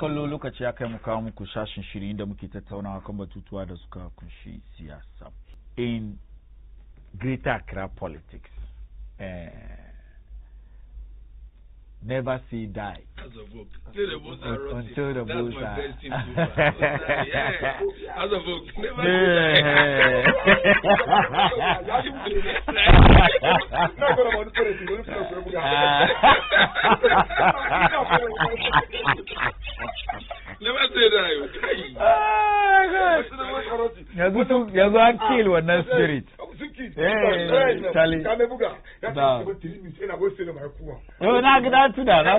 kallo lokaci ya kai mu kawo muku shashin shiri inda muke tattaunawa kan batutuwa da suka kunshi siyasa in Greater Accra politics. Never say die. As a book. Until the votes are rotting. Until the That's votes my are. best thing to do. Yeah. As a book. Never say Never say that. Yazo an kill wannan spirit. Charlie. Oh, na tuda.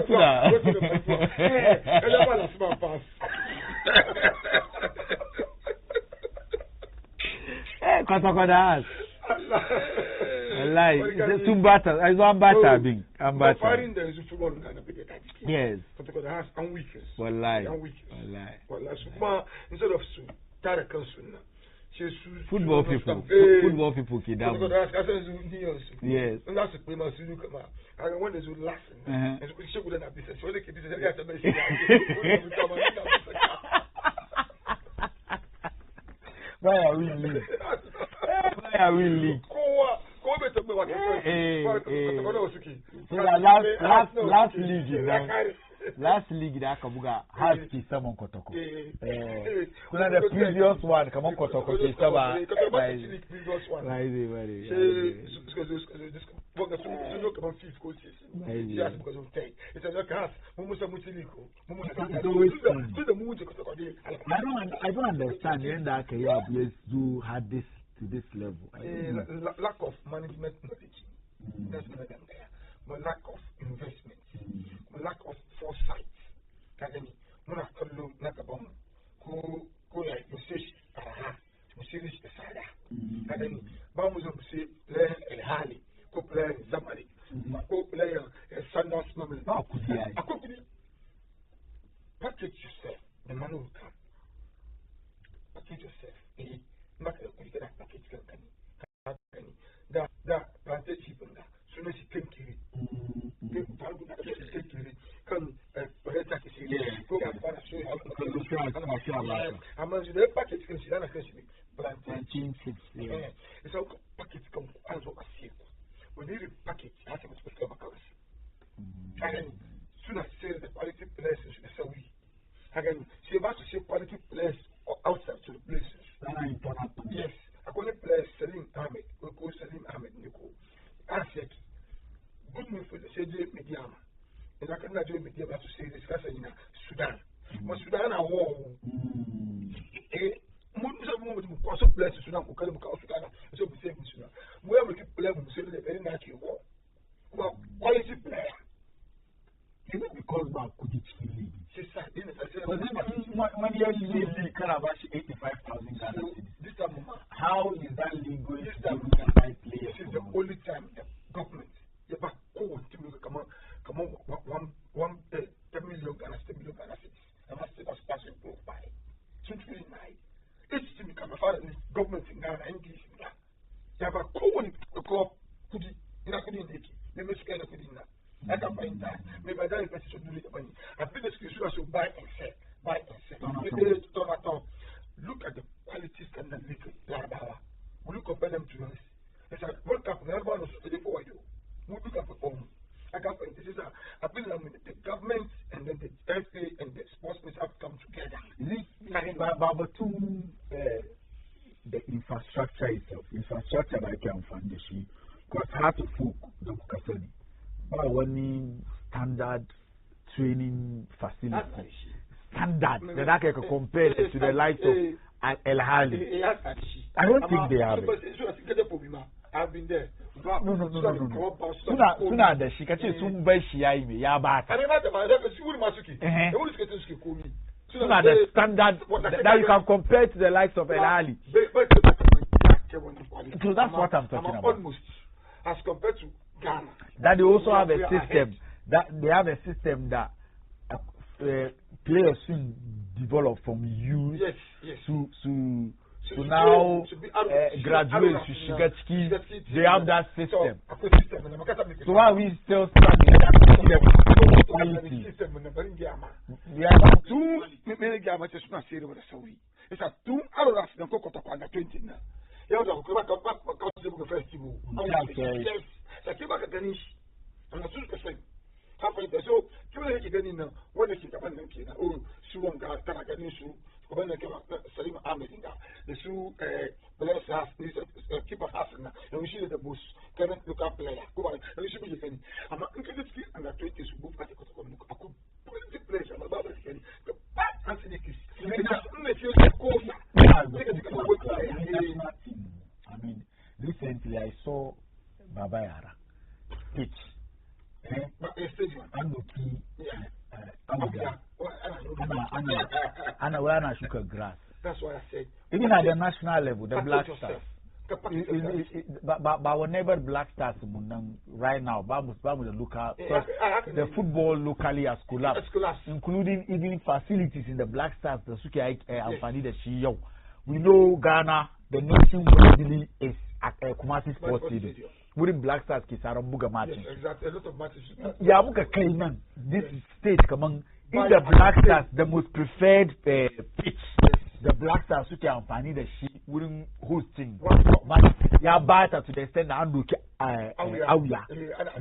Kwata-kwata. Wallahi, sun bata, ai zo an bata bin, an bata. Farin da yanzu football na da bige daji. Yes. Kwata-kwata has an weakness. Wallahi. Wallahi su kuma instead of su tare kansu na. Football people ke damu. Yes. That's the famous you come out. I want to last. And we should go to business. So they can business. I got to make Why are we league? Last league that Kabuga has to someone Kotoko. The previous one, come on Kotoko, I don't understand when that players do had this to this level. Lack of management knowledge. That's another there. But lack of investment. Lack of foresight. Kagani, muna kallo na gaban ko ya mushe mushe da sada. Kagani, ba mu zo mu sai player El Hali ko player Zamalek ko player Sundowns Mamelodi. Ba kudi ai. Akwai kudi. Package yourself. The money will come. Package yourself. Maka da kudi kana package kankani. Kagani. Da plantation people da suna shi kankiri. Kan reta ke shi ko ya fara so ya amma da package kan shi ana kan shi plantain chips so package kan an zo a siye ku wani irin package ya ce mutu ka baka wasu kagani suna sayar da quality players su da sauri kagani sai ba su sai quality players outside to the places yes akwai players Salim Ahmed ko Salim Ahmed ne ko asset good news for the CJ Mediama. And I cannot do with them to say this in Sudan. But Sudan are war. Most of places Sudan will come to Sudan. So we say Sudan. Where we keep playing, we say the very natural war. Well, quality player. Even because man could it feel it. When you're league, Calabash 85,000 Ghana. This time, how is that league going this to time? This is the only time the government. Yeah, but come on, 10 million Ghana, 10 million Ghana cities. And that's the passing proof by. So it's really nice. It's to become a father government in Ghana, English in Ghana. Yeah, but could in a good indicator. Maybe it's kind of good enough. I can find that. Maybe I don't should do it money. I think the scripture should buy and sell. Look at the qualities and the liquid. We look compare them to us. It's a World Cup, never was before you. We look at the home. I can find this is a bit of the government and then the FA and the sportsmen have come together. But the infrastructure itself, infrastructure like a foundation, because how to folk the Bukasoni. But one standard training facility. Standard that I can compare to the likes of El Hali. I don't think they have it. I've been there. No. Suna da shi kace sun bai shi yayi me ya bata. Suna da standard that you can compare to the likes of El Hali. So that's what I'm talking about. Almost as compared to Ghana. That they also have a system. That they have a system that players soon develop from youth to now graduate to Shigatski. They have that system. So why are we still studying that quality? We have too me ga mace suna sayar da sauri isa tun aroras da ko kota kwanda 20 na yau da kuma ka ce buga festival sai ke baka ganin shi ana su ka sai ka fahimta so kuma yake ganin nan wanda ke gaban nan kenan su wanga kana ganin su kuma nan ke Salim Ahmed da su Blaise Has keeper Hassan na yau shi da boss current local player kuma yau shi kuke gani amma in ka ji under 20 su bu fata kota kuma akwai positive players amma ba ba gani ba an sani kis ne ce ko I mean, recently I saw Baba Yara pitch. Anna sugar grass. That's why I said. Even at the national level, the Black Stars. But our neighbor Black Stars right now, the local, the football locally has collapsed, including even facilities in the Black Stars. The Suki Alfani the Shio. We know Ghana, the nation really is at a Kumasi Sports Stadium. Wouldn't Black Stars Kisara Buga matches? Yes, exactly. A lot of matches. Yabuka Kaiman, this state, come on, in the Black Stars, the most preferred pitch. The Black Stars Suki Alfani the Shi wouldn't hosting. Ya bata to the extent that Andu Awya.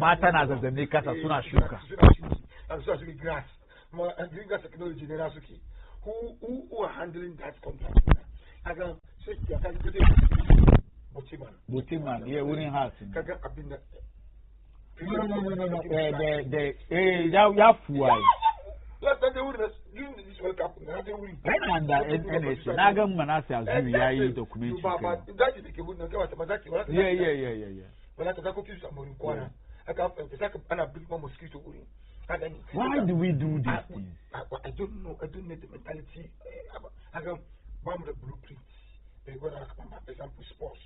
Martin as the makers as soon as Shuka. And so as grass. And green gas technology, who are handling that contract. I can say, I can put it. Botiman, yeah, winning hearts. No. Yafuai. Last time they would have doing this World Cup. And Nagam Manasa, I document. Yeah. But I can go to some corner. I can't a big mosquito. Why do we do these things? I don't know. I don't need the mentality. I can bomb the blueprint. They go to, for example, sports.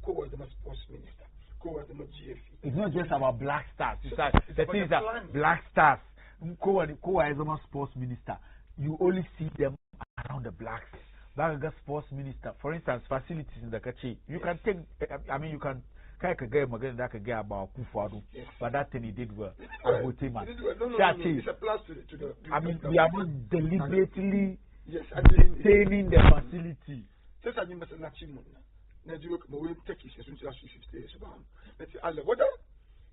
Who was the sports minister? Who was the GFE? It's not just about Black Stars. The thing is that Black Stars, who is the sports minister, you only see them around the Blacks. Baga sports minister, for instance, facilities in the Kachi. You can take, you can take a game again that can get about Kufadu, but that thing he did well. It's a plus to the. We are not deliberately maintaining the facility. Just as you must not achieve. Nigeria will take his since 50 years. Let's say, Allah, what?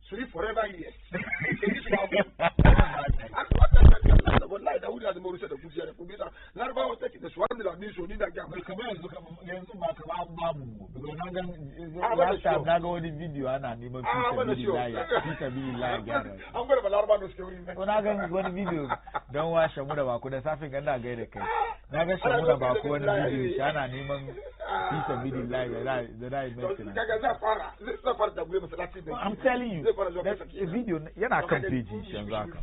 So forever years. I'm telling you, the video, you're not complete.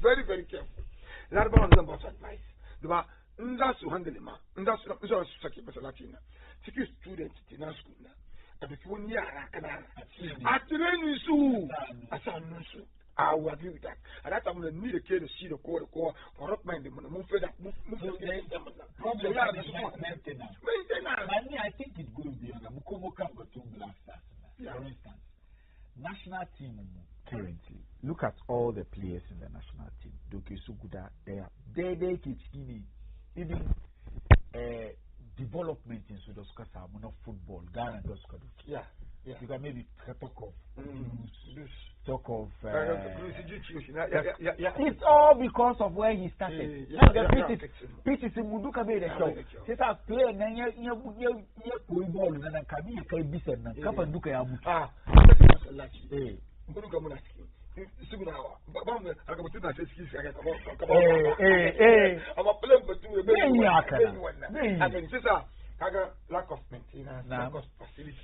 Very, very careful. Larba on them was advice. The bar, that's to handle him. And that's Saki Latina. Take students in our school. At the 1 year, at the Renusu, I will agree with that. At that time, we need a kid to see the core for not minding when I move further. I think it goes beyond Mukomoka to Black Stars. For instance, national team currently, look at all the players in the national team. Doke Suguda, they keep skinny. Even development in Sudoskasa, football, Ghana does. Yeah. You can maybe talk of it's all because of where he started. Pitch in Muduka made a show. Since I play and then you ball and then come here, can be said, Kapanduka. Lack of maintenance, lack of facility,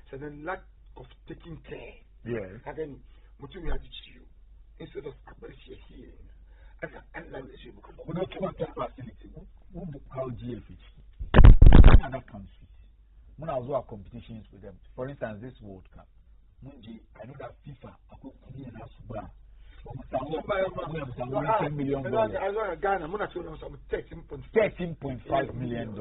so the lack of taking care. Yes. Again, Mutumi had you instead of appreciating. We don't talk about facility. We how GFH. Other countries. When I was doing competitions with them, for instance, this World Cup, I know that FIFA $10 million. Ghana, $13.5 million.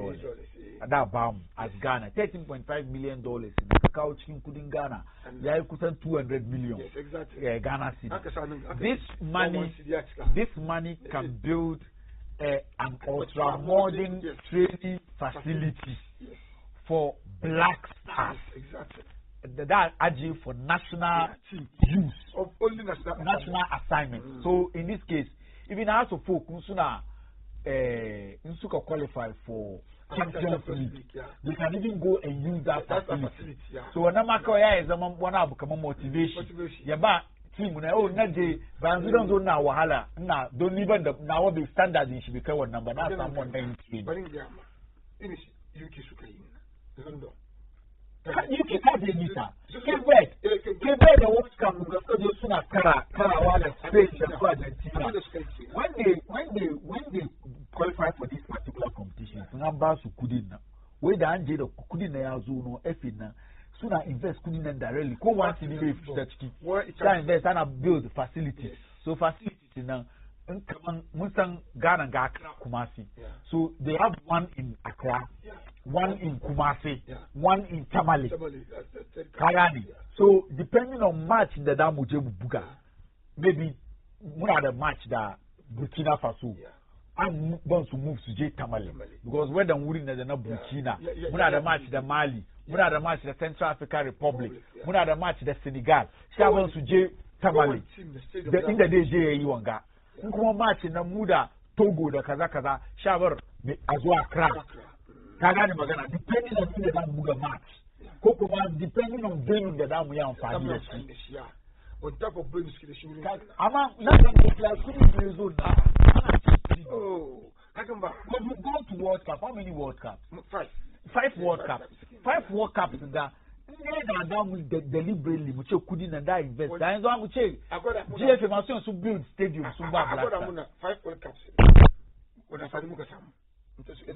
That bomb as Ghana, $13.5 million in the couch, including Ghana. They are $200 million. Yes, exactly. Ghana city. This money can build an ultra modern training facility for black stars. Exactly. That AG for national use of only national assignment. So in this case, even House of Folk, Nsuka qualify for Champions League. They can even go and use that facility. So when I'm is one of become motivation. Yeah, team na day, but we don't know wahala. Now don't even the now the standard should be one number. Now someone then but in Ghana, in UK London. You can have the meter. Quebec, the world cup because you soon have Kara, Spain, Argentina. When they qualify for this particular competition, numbers couldn't. Where the Angel couldn't Azuno, Efina, sooner invest couldn't directly. Go once in the way to invest and build facilities. So facilities now. Musang Ghana Kumasi. So they have one in Accra, one in Kumasi, one in Tamale, Kayani. So depending on match the Damujebu Buga, maybe one of the match that Burkina Faso. I'm going to move to J Tamale because where the winning is not Burkina. One of the match the Mali, one of the match the Central African Republic, one of the match the Senegal. She wants to J Tamale. In the day J Iwanga. Nkumo match na muda Togo da kaza shabar azwa Accra kaga ni magana depending on the muga match koko man depending on venue da damu ya amfani da shi on top of bonus ki da shi ama na kan da class kudi zone na oh hakan ba when we go to World Cup, how many World Cups? Five World Cups in that. Deliberately, we couldn't and that invest. That is why we say GFM must to build stadiums. I got 5 World Cups. When I found Mukasam, you check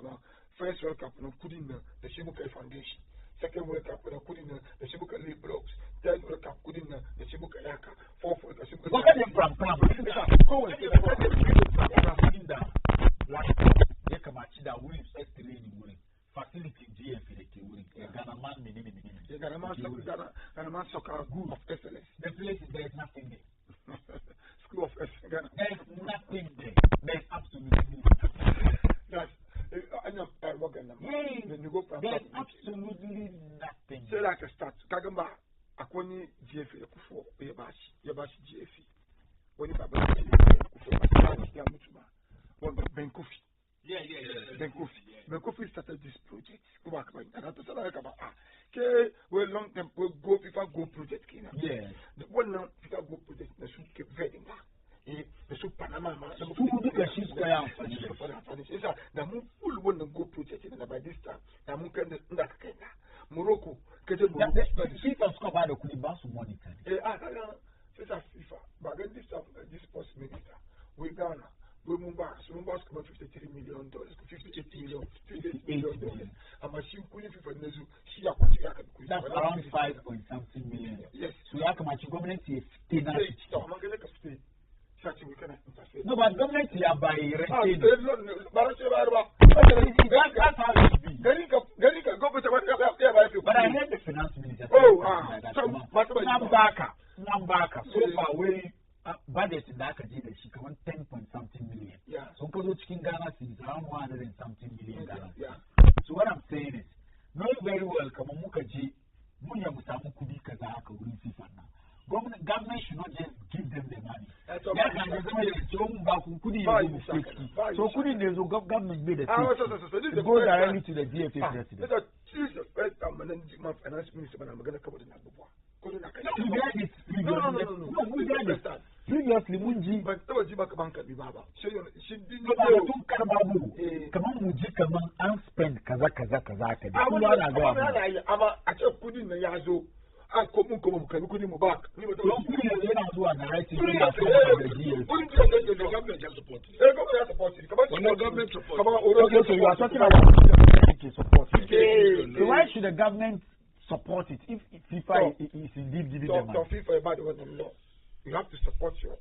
about first World Cup, no couldn't the Shibuka Foundation. Second World Cup, no couldn't the Shibuka League Blocks. Third World Cup, couldn't the Shibuka Yaka. Fourth World Cup, facility GFA Ghana man soccer school of excellence. The place is there is nothing there. School of excellence. Ghana. There is nothing there. There is absolutely nothing. That's when you go from there is absolutely nothing. So like a start. Kagamba Akwani GFA Kufo Yabashi GFA. When you Baba Ben Kofi. Yeah. Ben Kofi started this project. Go back and I told about okay, well long term we go FIFA Go project. Yeah. The one now FIFA Go project the should keep vetting that. The should Panama the full one Go project by this time. The Mukanda Ndakenda. Morocco, FIFA scored the Kulibasu money. FIFA, but then this sports minister, we Ghana. We Mumbas come $53 million, $58 million. A machine couldn't for Nezu. That's around 5 point something million. Yes. So you have to match government is still not. No, but government is by retaining. But I heard the finance minister. Nambaka. So far, we. Budget in that she can 10 point something million. Yeah. So because chicken Ghana is around 100 and something million Ghana. Yeah. So what I'm saying is, know very well, Kamamukaji, Munya Musamu Kudi Kazaka, FIFA now. Government should not just give them the money. So couldn't the government made a to go directly to the DFA president. This is the first time my finance minister, but I'm going to cover the number one. No. Previously, Munji, but that was Jibaka Banka Bibaba. She didn't know. Come on, Muji, come on, and spend Kazaka. I'm a putting the Yazo. And come couldn't move back. The government support. The government support. So you are talking about support. So why should the government support it if FIFA is indeed giving them money? FIFA about the you have to support your.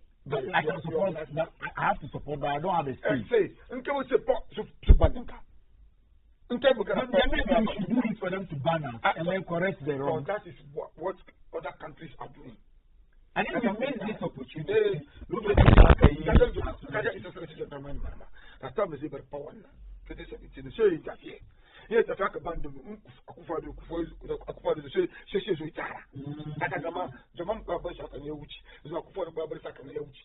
I have to support, but I don't have a say. And say, support to Banka. You should do it for them to ban us and then correct the wrong. That is what other countries are doing. And then you made this opportunity. Look at that time is even power. So interfere. Yes, the fact about the Akufado, she says with Tara. Atagama, Jaman Babas at an Euch, is a Akufado Babas at an Euch.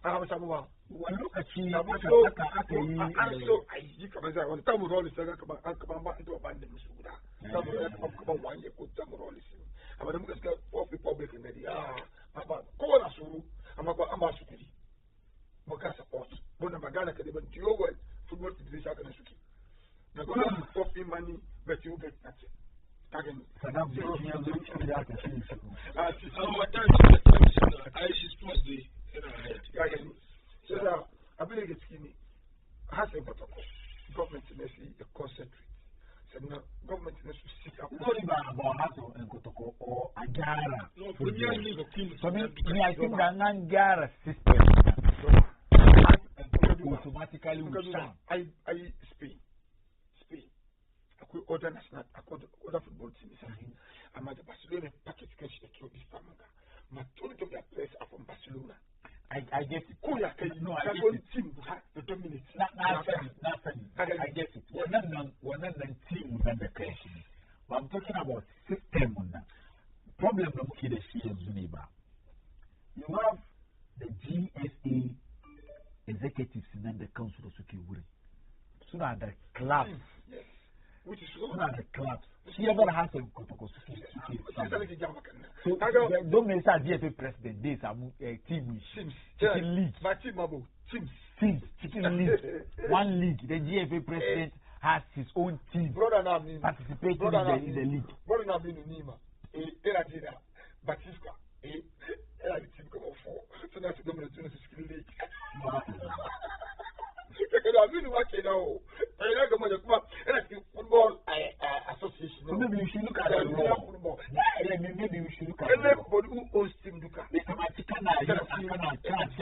I have some one. Look at you. I so I come as I want to roll the Akabamba into abandon Suda. Some 1 year could some roll. I'm going to get 4 people in the about Kona Suru. I'm about Ambassador. Moka support. Bonamagana can even do your work. Football to this other city. Now go to coffee money, but you get nothing. Again, I should supposed to I believe it's skinny. Has a government necessarily a concentrate. So now government necessarily sit up. Not about Hato and Kotoko or Agara. So me, I think that Nangara system automatically I Spain. I could order national, I could order football team. I'm at the Barcelona package cash to kill this family. My total of their players are from Barcelona. I get it. Oh, yeah, no, I get it. Team the dominate. Nothing. I get it. We're not team than the question. But I'm talking about system on that. Problem of the Zuniba. You have the GSA executives and then the council of Sukiwuri. So that the clubs. Yes. Which is so that the clubs. She ever has a Kotokosuki. So don't make that GFA president. This a team chicken league. Teams. Chicken league. One league. The GFA president has his own team participating in the league. Brother Nabi Nima. Eradina. Batista. Era the team come off for. So that's the dominant chicken league. I really watch it now. I like the football association. So maybe you should look at it. Maybe we should look at it. Everybody who owns Team Duka.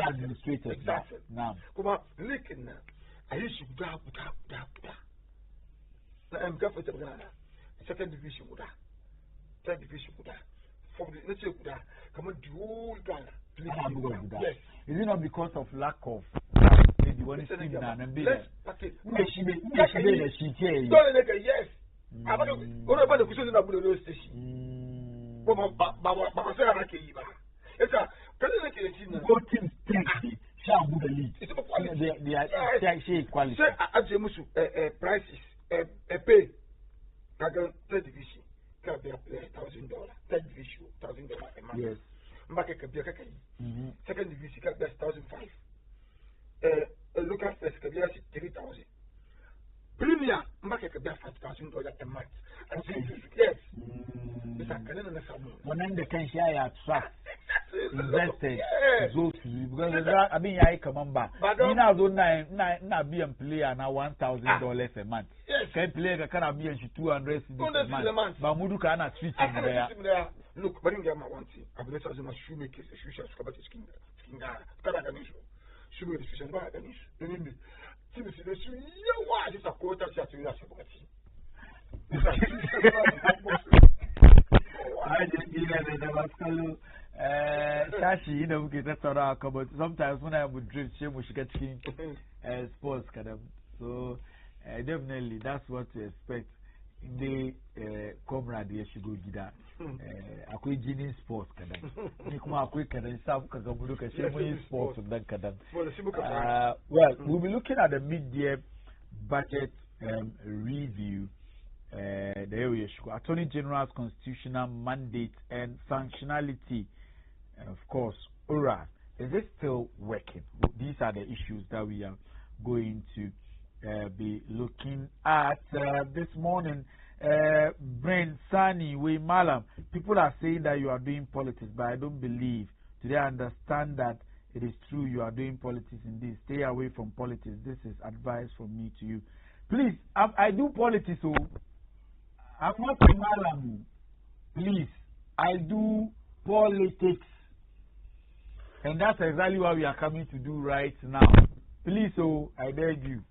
Administrators. Exactly. Now, come on, looking now. I used to go. I'm going to second division. Third division. From the let's say, come on, dual Ghana. Yes. Is it not because of lack of maybe one is team now and be yes. I'm going to go to the station. It's a team shall the league. They are quality. Prices, a pay. Third division. $1,000. Third division, $1,000 a month. Yes. Second division, that's 1,500. Local first, 3,000. Premier, market $5,000 a month. And yes, when the country attract investors, because I mean, I come on back. You know, don't be a player now $1,000 a month. Yes, can play the can be $200 a month. But Mudu cannot switch there. Look, but in Gamma one thing, I've let us in a shoemaker, the shoe shall cover the skin. Shoemaker, the fish and buy the niche. Remember, Timothy, the shoe, you are just a quarter shot to us. Shashi, you know, that's what I come. But sometimes when I would drink, she would get sports. So definitely, that's what to expect. The comrade, yes, you go get that. I quit genie sports. Nikuma quick and stuff because I'm looking at sports and that. Well, we'll be looking at the mid-year budget review. The area Attorney General's constitutional mandate and functionality, and of course, ORA. Is it still working? These are the issues that we are going to be looking at this morning. Brent Sani, we Malam. People are saying that you are doing politics, but I don't believe. Today I understand that it is true you are doing politics in this. Stay away from politics. This is advice from me to you. Please, I do politics, so I'm not a Malam. Please, I do politics. And that's exactly what we are coming to do right now. Please, I beg you,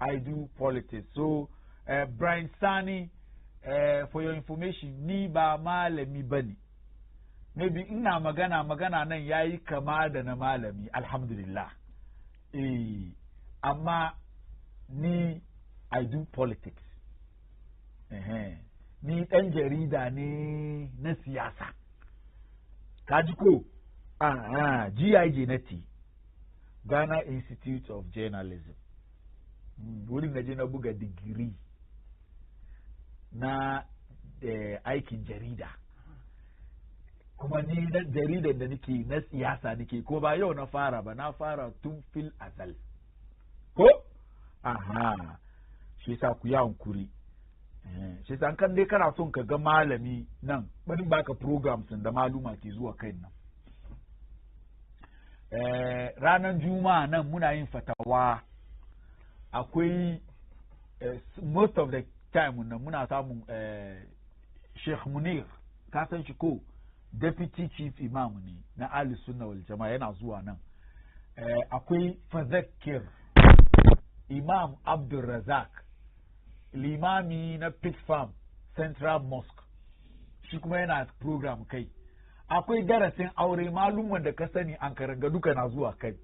I do politics. So, Brian Sani, for your information, ni ba malami bane. Maybe ina magana nan yayi kama da na malami, alhamdulillah. Amma ni I do politics. Ni ɗan jarida ne na siyasa. Kaji ko? GIJ na T. Ghana Institute of Journalism. Wurin na je na buga digiri na aikin jarida. Kuma ni na jaridar da nake na siyasa nake ko ba yau na fara ba, na fara tun fil azal. Ko? Shi sa ku yi hankuri. Shi sa kan dai kana son ka ga malami nan, bari baka programs da maluma ke zuwa kai nan. Ranar Juma'a nan muna yin fatawa. Akwai most of the time nan muna samun Sheikh Munir, ka san shi ko? Deputy Chief Imam ne na Ali Sunna wal Jama'a, yana zuwa nan. Akwai Fazakir Imam Abdul Razak, limami na Pit Farm Central Mosque, shi kuma yana program kai. Akwai darasin aure, malumman da ka sani an karanga duka na zuwa kai,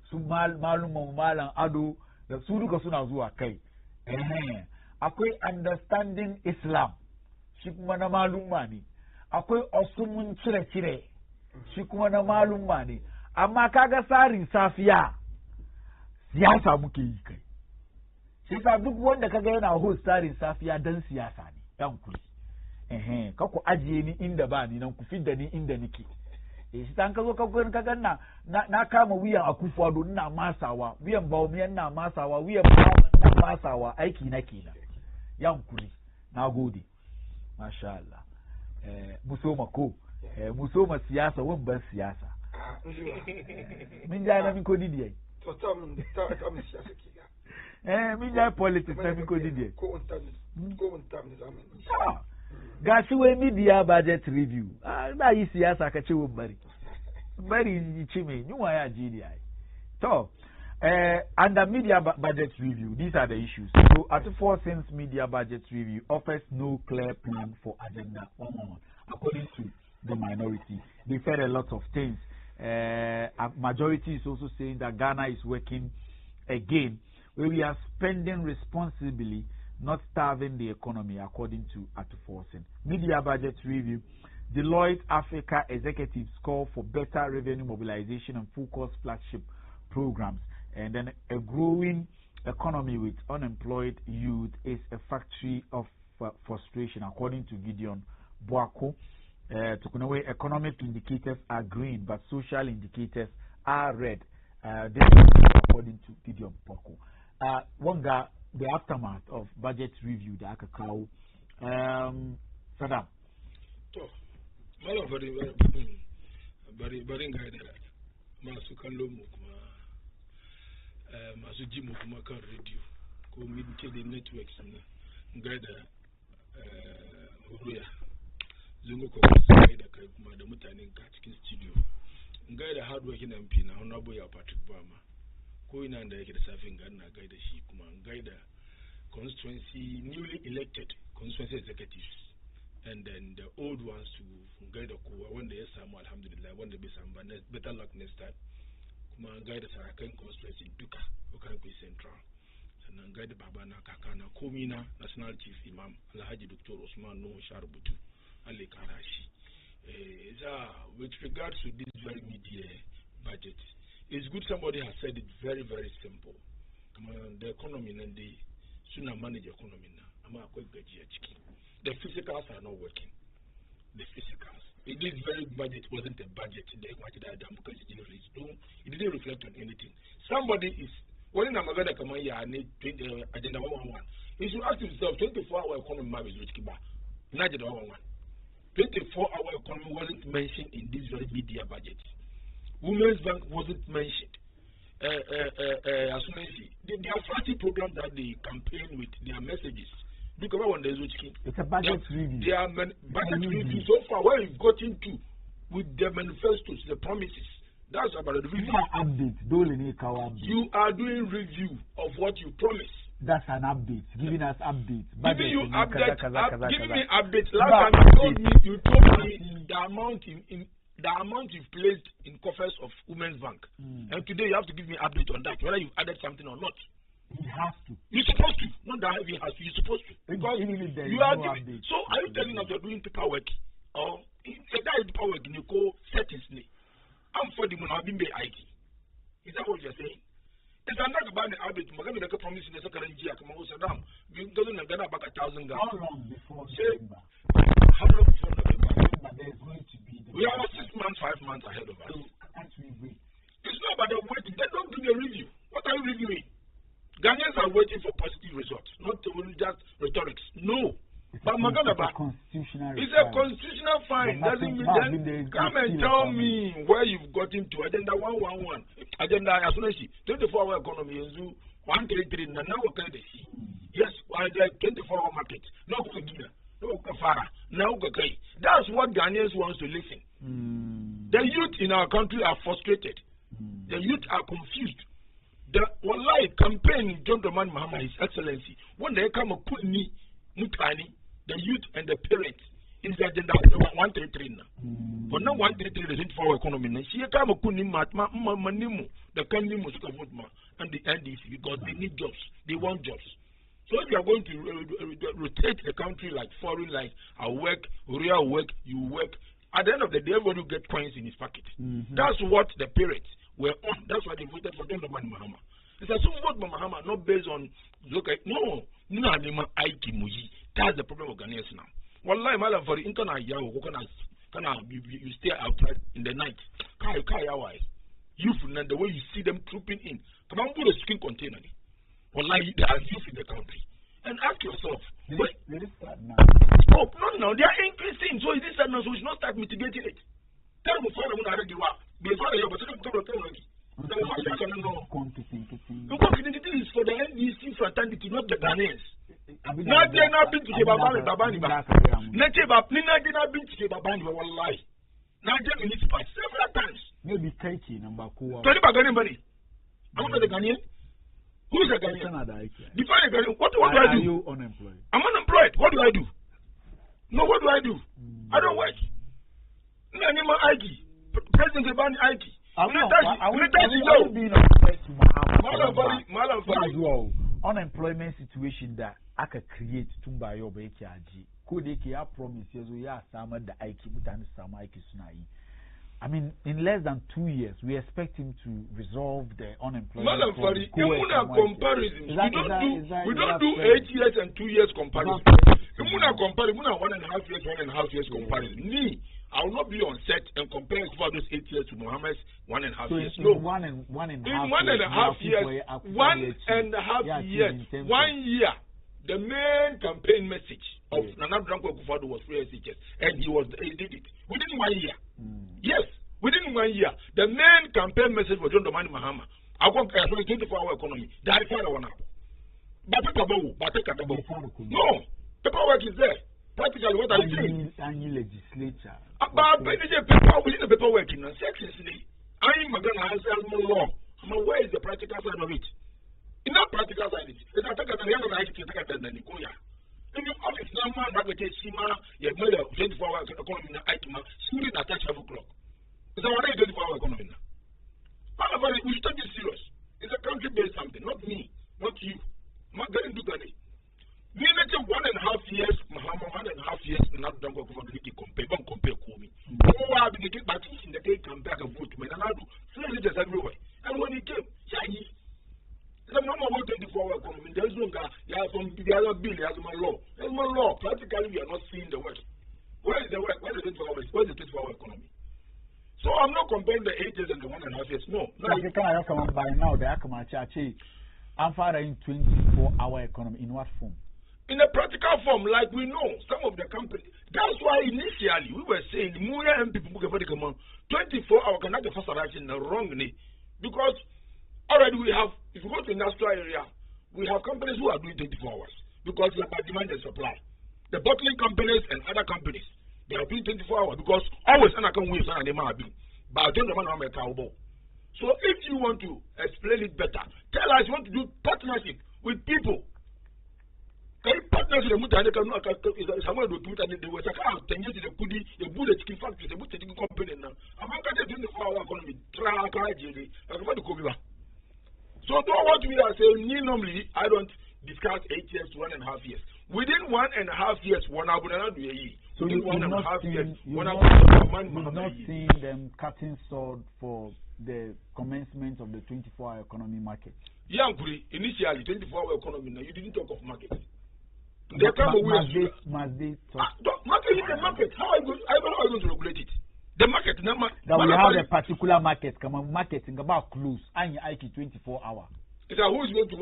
su malumman malam ado da su duka suna zuwa kai. Akwai understanding Islam, shi kuma na malumma ne. Akwai osumun cire-cire, shi kuma na malumma ne. Amma kaga tsarin safiya siyasa muke yi kai. Shi sa duk wanda kaga yana host tsarin safiya dan siyasa ne, yan kuri. Ka ku ajiye ni inda ba ni nan, ku fidda ni inda nake. Shi sa ka zo ka ga na kama wuyan Akufo-Addo ina masawa, wuyan Bawumia ina masawa, wuyan Bawa ina masawa, aiki na kenan. Yan kuri. Nagode. Masha Allah. Musoma ko, musoma siyasa, wani ban siyasa. Min ja na min ko didi yayi. Ta mun siyasa ke ga. Min ja politics na min ko didi yayi. Ko on tam ne zamani. Ga shi wai media budget review. Ba yi siyasa ka ce wani bari. Bari yi ci mai yunwa ya ji yayi. To, under media budget review, these are the issues. So, at 4 cents media budget review offers no clear plan for agenda 111, according to the minority. They said a lot of things. A majority is also saying that Ghana is working again, where we are spending responsibly, not starving the economy, according to Atuforsen. Media budget review. Deloitte Africa executives call for better revenue mobilization and full cost flagship programs. And then a growing economy with unemployed youth is a factory of frustration, according to Gideon Boako. To economic indicators are green, but social indicators are red. This is according to Gideon Boako. The aftermath of budget review, the Akakao. Saddam. Masu ji mu kuma kan radio ko midke da networks na ga da huriya zungo ko sai da kai kuma da mutanen ka cikin studio ga da hardware kina MP na honorable ya Patrick Bama ko ina da yake da safin ga na ga da shi kuma ga da constituency newly elected constituency executives and then the old ones to ga da kowa wanda ya samu alhamdulillah, wanda bai samu ba better luck next time. Kuma ga da sarakan constituency duka kan kai central, sannan ga da babana kakana komi na national chief imam Alhaji Dr. Usman Nuhu Sharubutu Allah kara shi. With regards to this very media budget, it's good somebody has said it very very simple. The economy and the sooner manage economy now. Ama akwai gajiya ciki. The physicals are not working. The physicals. This very budget wasn't a budget. Because it didn't reflect on anything. Somebody is when I'm going to come here and agenda 111. You should ask yourself 24-hour economy map is which kiba. Not agenda 111. 24-hour economy wasn't mentioned in this very media budget. Women's Bank wasn't mentioned. As soon as their party program that they campaign with their messages. Because it's a budget review. They are budget review so far. Where we've gotten to with the manifestos, the promises. That's about the review. You are doing review of what you promised. That's an update, giving us updates. Giving you update, giving me updates. No, Last time you told me the amount the amount you've placed in coffers of Women's Bank, and today you have to give me update on that, whether you've added something or not. He has to. You're supposed to, not that he has to. You're supposed to, because you are giving. So are you telling us you're doing paperwork, or that is paperwork in your settings? I'm for the money. I've been IT. Is that what you're saying? It's not about the update. I'm going to make a promise in the second year. Come on, Saddam. You don't know about 1,000 guys. How long before December? How long before November? There's going to be. We are 6 months, 5 months ahead of us. So can't we wait? It's not about the waiting. They don't do the review. What are you reviewing? Ghanaians are waiting for positive results, not just rhetorics. No. But Maganaba, it's a constitutional fine. Doesn't mean then come and tell me where you've gotten to. Agenda 111. Agenda as soon as 24-hour economy is 133. Now what can they see? Yes, 24-hour market. No Kudina. No Kafara. No Kakai. That's what Ghanaians want to listen. The youth in our country are frustrated. The youth are confused. The Wallahi campaign John Dramani Mahama, His Excellency, when they come and put me, Mutani, the youth and the parents, is the agenda 133 now. But now 133 is for our economy. She come and put him Manimu, the Kandimu, and the NDC, because they need jobs. They want jobs. So if you are going to rotate the country like foreign, like I work, real work, you work, at the end of the day, everybody will get coins in his pocket. That's what the parents were on. That's why they voted for John Dramani Mahama. It's a some vote for Mahama, not based on look at no, that's the problem of Ghanaians now. Wallahi, malam for the internet, you stay outside in the night. Youth, and the way you see them trooping in. Come on, put a skin container. Wallahi, there are youth in the country. And ask yourself, oh, no, they are increasing. So is this sadness? We should not start mitigating it. Tell me, before you're the is for the NDC fraternity, not the Ghanaians. Not they not been to the Babani. Not been to the Babani, wallahi. Not they municipal several times. Maybe Kaiti number 4. Tell about money. I'm not the Ghanaian. Who is a Ghanaian? Define a Ghanaian. What do I do? Are you unemployed? I'm unemployed. What do I do? No, what do I do? I don't work. President Ebani Aiki. Unemployment situation that I could create tumba yo be kiaji. Could they promise you ya sama the Aiki mutan sama Aiki sunai. I mean, in less than 2 years, we expect him to resolve the unemployment. Comparison. We don't do 8 years and 2 years comparison. We don't compare 1.5 years, 1.5 years comparison. Me, I will not be on set and compare for those 8 years to Mohammed's 1.5 years. No, 1.5 years. 1.5 years. 1 year. The main campaign message of Nana Danko Akufo-Addo was free SHS, and he did it within 1 year. Yes, within 1 year, the main campaign message for John Dramani Mahama, I want to 24-hour economy. That is one. But no, paperwork is there. Practically, what are you saying? Any legislature. About within the paperwork, sectionally, I am going to answer more law. Where is the practical side of it? In that practical side, it's a take at the end of the night to take at the Nikoya. In the office, no man, Rabbit, Shima, your mother, 24-hour economy, Aikima, shooting at 12 o'clock. It's our 24-hour economy now. However, we should take it serious. It's a country based something, not me, not you. I'm not going to do that. We need 1.5 years, Mahama, 1.5 years, not don't go for the compare Kumi. Oh, I've been getting back in the day, come back and vote to me, and I do 3 leaders everywhere. And when he came, Shaggy. There's no more 24-hour economy. There's no guy. You have some the other bill. There's no law. There's no law. Practically, we are not seeing the work. Where is the work? Where is the 24-hour economy? So I'm not comparing the 8 years and the 1.5 years. No. You can come by now. The Akamachi. I'm firing 24-hour economy in what form? In a practical form, like we know, some of the companies. That's why initially we were saying, Muya and people can 24-hour cannot get first action wrongly, because already we have, if you go to the industrial area, we have companies who are doing 24 hours because they have demand and supply. The bottling companies and other companies, they are doing 24 hours because always I can win and they might be. But I don't know how to. So if you want to explain it better, tell us you want to do partnership with people mutane kan samu da mutane da wata ka tanye da kudi ya bude cikin factory ya bude cikin company nan amma ka da 24 hour economy tra ka jere ka ba da kobi ba. So what we are saying, normally I don't discuss 8 years to 1.5 years. Within 1.5 years, one abu na do ye. So within you've 1.5 years, you've not seen them cutting sword for the commencement of the 24-hour economy market. Yeah, initially 24-hour economy. Now you didn't talk of market. They come away. Must they market is a market. How are you going to regulate it? The market number. That we have a particular market. Come on, marketing about close. And you 24 hours. Who's going to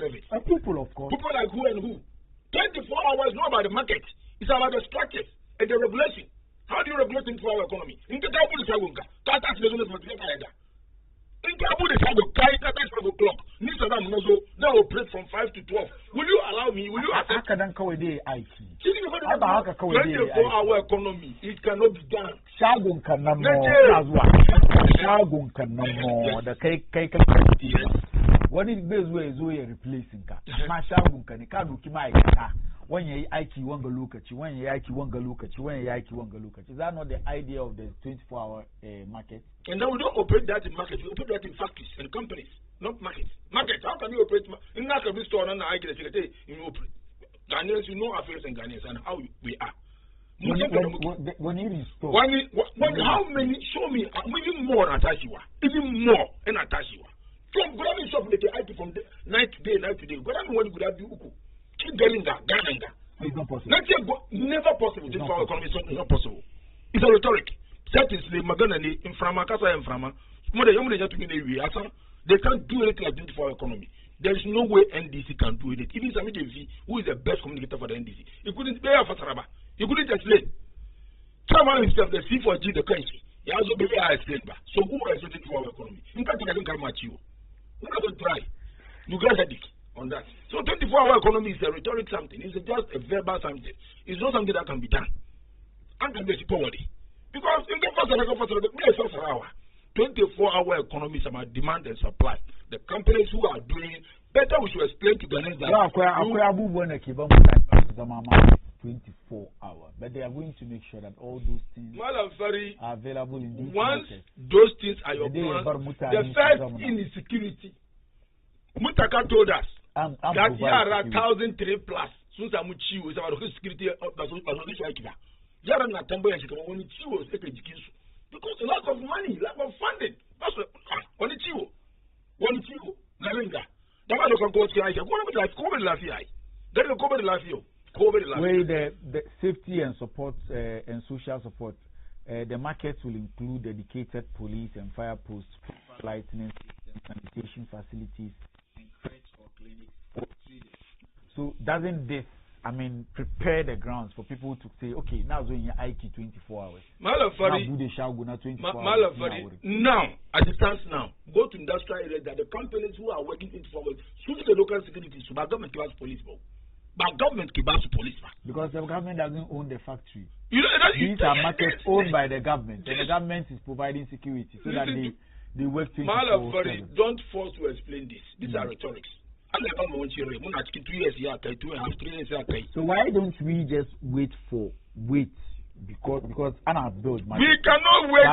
have it? People, of course. People like who and who? 24 hours not about the market. It's about the structures and the regulation. How do you regulate 24-hour economy? In the Kabul is in Kabul is o'clock. Now operate from 5 to 12. Will you allow me? Will you accept? 24-hour economy. It cannot be done. Shagun cannot the cake. What is this way is replacing ka? Mashagun can when you aiki one go look at you, when you aiki one go look at you, when you aiki one go look at you. Is that not the idea of the 24-hour market? And then we don't operate that in market. We operate that in factories and companies, not markets. Market, how can you operate in that store and I get a secretary in operate? Ghanaians, you know affairs and Ghanaians and how we are. When you restore, how many? Show me even more than Atashiwa, even more than Atashiwa. From grabbing shop with the IP from night to day. Grabbing one could have you. Keep getting that, it's not possible. Never possible. This for our economy is not possible. It's a rhetoric. Certainly, Magana in Frama, Casa and Frama, they can't do anything like 24-hour economy. There is no way NDC can do it. Even Sami Devi, who is the best communicator for the NDC, he couldn't pay for Saraba. He couldn't explain. Someone himself, the C4G, the country, he also be explained. So who is the 24-hour economy? You can't come at you. You can't try. You get a headache on that. So 24-hour economy is a rhetoric something. It's just a verbal something. It's not something that can be done. And can be poverty. Because in the first hour, 24-hour economy is about demand and supply. The companies who are doing it, better we should explain to Ghanaians that 24 hours, but they are going to make sure that all those things are available in these once markets. Those things are your plans. The first thing is security. Mutaka told us that here are 1,003 plus. Since I'm with you, it's about security. Because the lack of money, lack of funding. That's what one is you. Nalinga. The man who can go to the where the safety and support and social support, the markets will include dedicated police and fire posts, lighting systems, sanitation facilities, and crates or clinics for 3 days. So doesn't this, prepare the grounds for people to say, okay, now when you IQ 24 hours. Malafari, now, as it stands now, go to industrial areas that the companies who are working 24 hours, shoot the local security, so government class police. But government keep us police. Because the government doesn't own the factory. These are markets owned by the government. And the government is providing security so that they work 24/7. Don't force to explain this. These are rhetorics. So why don't we just wait? Because Anna built my. We cannot wait.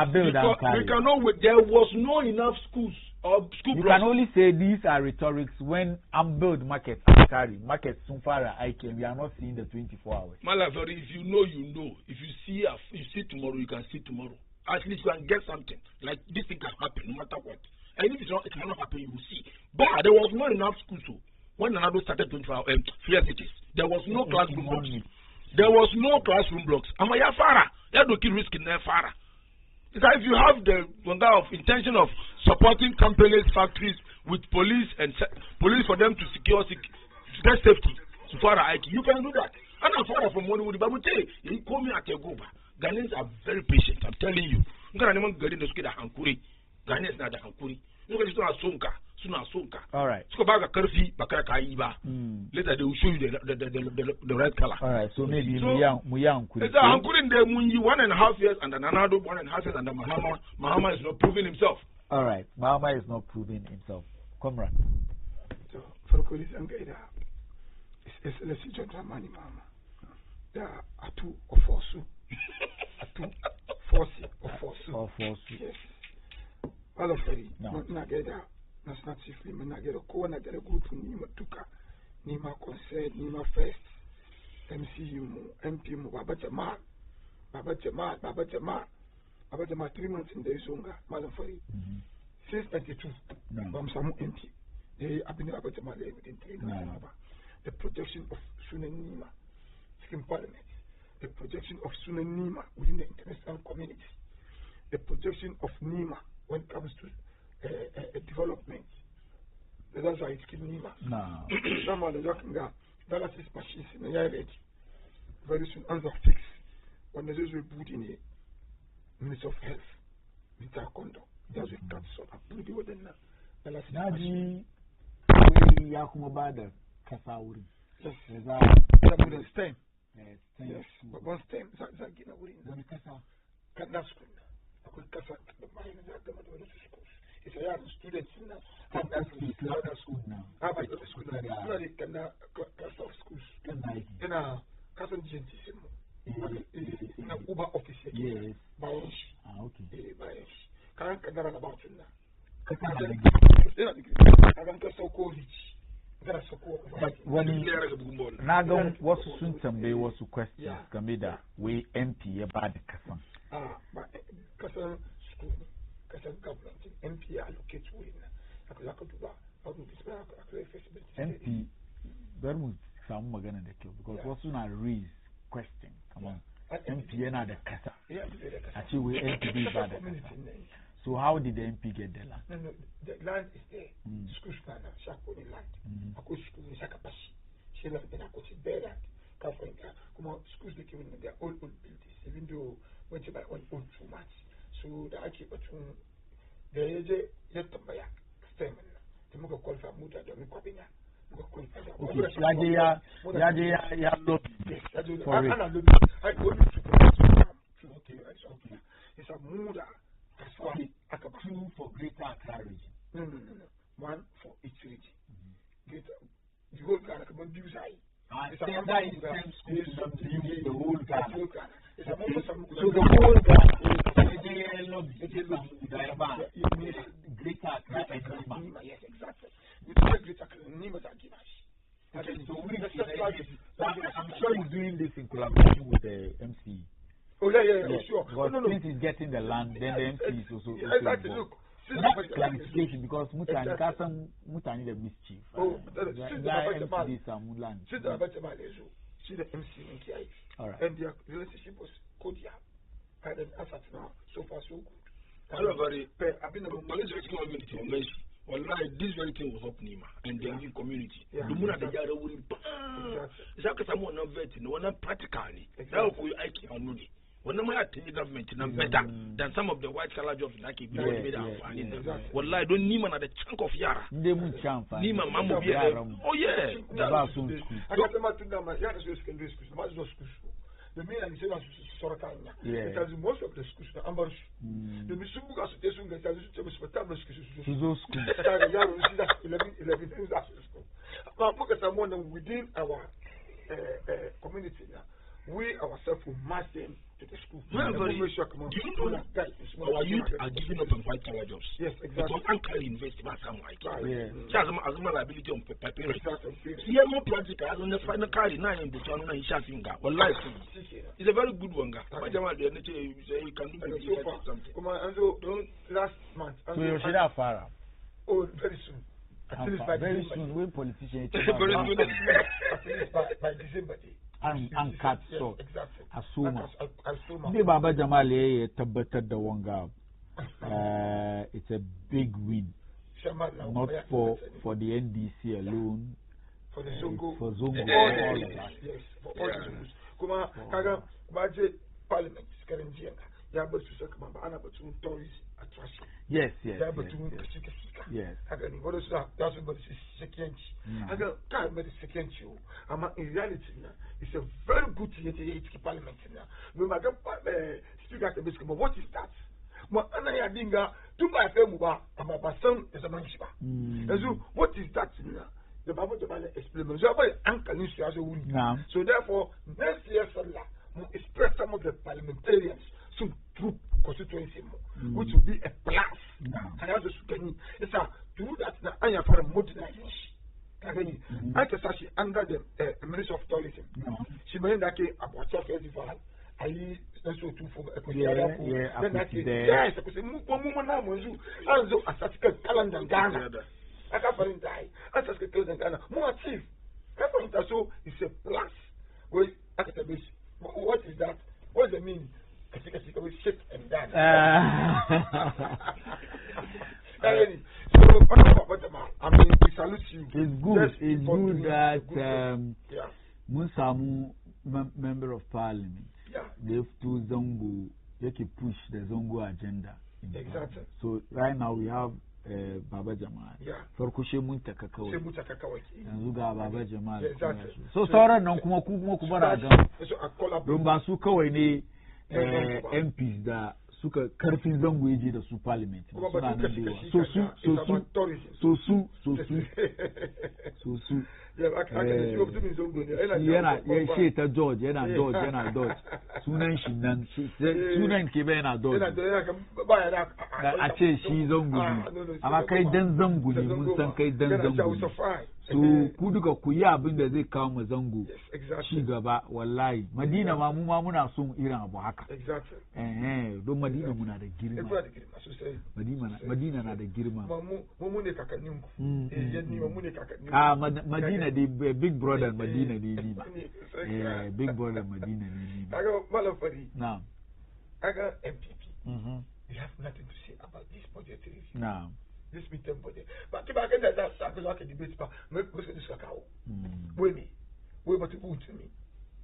We cannot wait. There was no enough schools or school. You can only say these are rhetorics when I'm build market carry market so far I can. We are not seeing the 24 hours. Malafari, if you know, you know. If you see tomorrow, you can see tomorrow. At least you can get something like this thing can happen no matter what. And if it cannot happen, you will see. But there was not enough schools. So when another started 24 hours, there was no classroom blocks. There was no classroom blocks. Amaya Farah, you have to keep risking there, Farah. It's like if you have the intention of supporting companies, factories with police and police for them to secure safety, so far you can do that. And I'm far from one would tell you call me at your go. Ghanaians are very patient. I'm telling you. Ghanaians not the Hankuri. Look at this Sonka. All right. Later they will show you the red color. All right. So maybe Muyankuri. It's a Hankuri in the 1.5 years and another 1.5 years and Mahama is not proving himself. All right. Mahama is not proving himself. Comrade. So for police and guide, it's the situation of money, Mama. da atu ofosu atu force yes all of it na get da national chief na get ko na get group ni matuka ni ma concern ni ma first MCU mu MP mu baba jama'a 3 months in the zonga malam fari since 92 bam samu MP abin baba jama'a within 3 months the projection of Sunan Nima in Parliament, the projection of Sunan Nima within the international community, the projection of Nima when it comes to development. That's why it's killing Nima. Some of the Jakinga, dialysis machines in the area very soon answer fix. When the will put in a Minister of Health, Minister Kondo, that's what cuts so up. We do it then. Naji, we Yakumabada, Kasauri. Yes, that's a stem. Yes, but one stem, Zagina Wurin. Canada school. I could Casa, the mine is at the school. It's a young student now. Canada school now. How about the school? Canada schools. In a cousin Gentissimo. In a Uber office. Yes. Bayosh. Okay. Bayosh. Canada about you now. I can go so cold. But when Nagon was soon somebody was to question Gamida, we MP about the Kassan. But Kassan school, Kassan government, MP allocate win. I could like to do that. MP, there was some Magana the kill because what's soon a raise question. Come on, MP and the Kassa. Actually, we MP about the So how did the MP get the land? No, the land is there. School planner, Shako land. I could school in Shakapashi. She left in a coach in Berat, California. Come on, schools they came in their old buildings, even though went to buy one old too much. So the architect, the age yet to buy a stem. The Muka call for Muta, the Mukabina. I go to it's a Muda. Two for greater Accra region. No. One for each region. The whole Ghana can do that. It's a the whole Ghana. It's a moment so the whole Ghana greater Accra and yes, exactly. We do a greater Nima Zagimash. So I'm sure he's doing this in collaboration with the MC. Oh yeah, sure. Because since he's getting the land, then the MC is also exactly. Look, that's clarification because Mutani Kasam Mutani the mischief. Oh, the MC some land. See the MC in Kia. All right. And their relationship was cordial. And as at now, so far so good. I've been a community. Well, this very thing was up Nima and the Indian community. The Muna the Yara will be. It's like someone not vetting, one not practically. Now we Ike and Moody. When I'm at the government, I'm better than some of the white collar jobs like it. Well, I don't Nima at the chunk of Yara. Nima Mamma. Oh, yeah. I got them out to them. Yara secondary schools, the main and the Sorakanya. It has most of the schools, the Amber. The Misuga station that has for tablets to those schools. 11 things after school. Now, look at someone within our community now. We ourselves will match them to the school. Our youth are giving up on white collar jobs. Yes, exactly. Because I'm carrying investment some white. As my liability on paper. See, more practical as on the final carry 9 in the town and shouting. Well, life is a very good one. But you can do something. Come on, last month. So you should have far. Oh, very soon. Very soon, when politicians by December day. And cut so exactly. Asuma. The Baba Jamali tabbatar da wanga. It's a big win. Not for the NDC alone. For the Zongo. For Zongo. Yes, for all the Zongos. Kuma kaga budget parliament Karenjia. Yaba to Sakama Ana but tourist attraction. Yes. Yes. Again, what is that? That's what is second. Again, can't make second you. In reality, it's a very good thing to parliament now. No matter speaker at the basic, but what is that? What Anaya Dinga, to my family, I'm a person is a manisha. What is that? the Bible explains. So so therefore, next year, express some of the parliamentarians some troop constituency, which will be a plus. And also, it's a to do that now. I am for a modernization. I just actually under the Ministry of Tourism. She made that about festival. I also too for a yes, because a calendar Ghana. I can't find die. I just get close and Ghana. More achieve. So it's a plus. What is that? What does it mean? I think we shit and dance. So, I mean, we salute you. It's good. It's good that Musamu, member of parliament, they have to Zongo, they can push the Zongo agenda. Exactly. So, right now we have Baba Jamal. For Kushe Muntakakawa. And Zuga Baba Jamal. So, Sora no Kumokubara. Rumba Suka Wene MPs that Suka Karfin Zongo Eji the Su Parliament. So. Yeah, I George, Sunan Shinan, Sunan Kibena Dodge. I say she's on good. I'm a kind of Zambuli, Musanka Zambuli. So, Kuduka Kuya, bring the come as Zongo. Exactly. Shigaba, Walai, Madina Mamuna soon Iran Waka. Exactly. Don't Madina Muna the Girma. Madina not the Girma. Madina, the big brother Madina, the big brother Madina. I got Malafari. Now, I got MPP. We have nothing to say about this budget review. Now. This midterm budget. But if I get that, I can debate about make this cacao. Wait me. Wait, but to vote to me.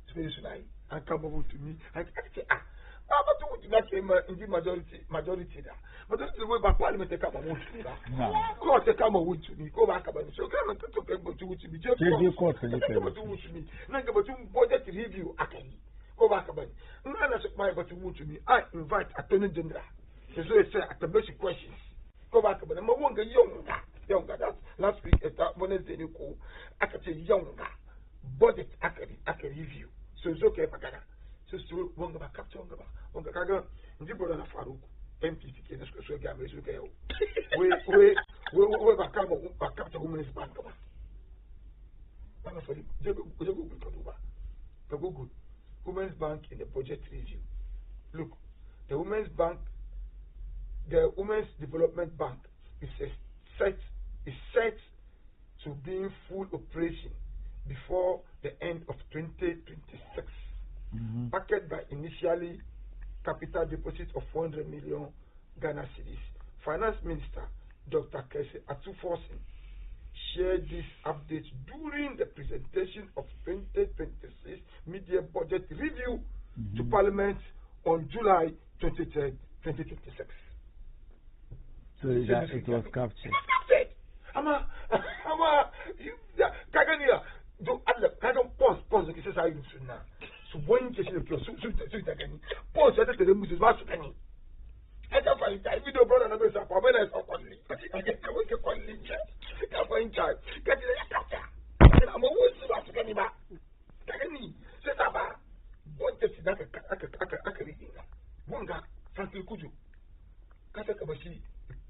Space tonight. And come over to me. I say, but to vote not in the majority there. But that's the way by parliament they come and vote to me. Court they come and vote to me. Go back about it. So come and talk about to vote to me. Just court to vote to me. Now go to budget review. Go back about it. No, that's my but to vote to me. I invite Attorney General. So they say at the basic questions. Go back, but I'm younger. That's last week at that Wednesday. I can say younger, budget I can review. So it's okay, Pagana. So one about capture on the Kaga, and you brought a Farouk, MPP, so Gabriel, we back capture women's bank. The Google Women's Bank in the budget review. Look, the Women's Bank. The Women's Development Bank is set to be in full operation before the end of 2026. Backed by initially capital deposit of 400 million Ghana cedis. Finance Minister Dr. Kese Atuforsen shared this update during the presentation of 2026 media budget review to Parliament on July 23rd, 2026. So that it was captured. Pause. This is how you should now. So when you say pause, I tell them this is what you can. I can't find time. We don't brother and brother. I'm going to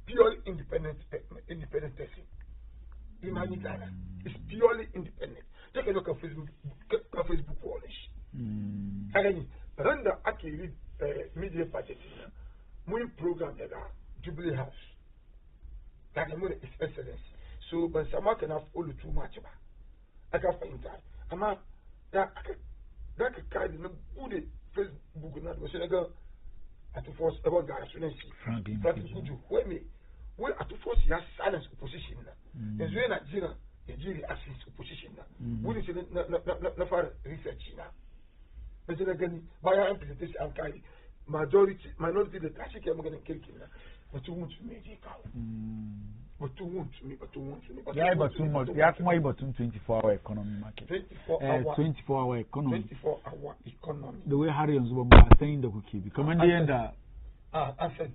purely independent person. Imagine Ghana. It's purely independent. Take a look at Facebook Polish. Again, run the Akiri media budget. My program that Jubilee House. That is excellence. So when someone can have all too much about, I can find that. I'm that kind of good Facebook not was at the force about Ghana. Franklin Kuju. Wait me. We at the force has silence opposition. And when Nigeria assist opposition. We need to far research now. But then again, by our presentation, I'm kind minority the traffic I'm going to kill him. But you want to make it out. But you want to me. Yeah, but too much. You have more about 24-hour economy market. 24-hour economy. 24-hour economy. The way Harry and Zubamba are saying the cookie. Because in the end, I said,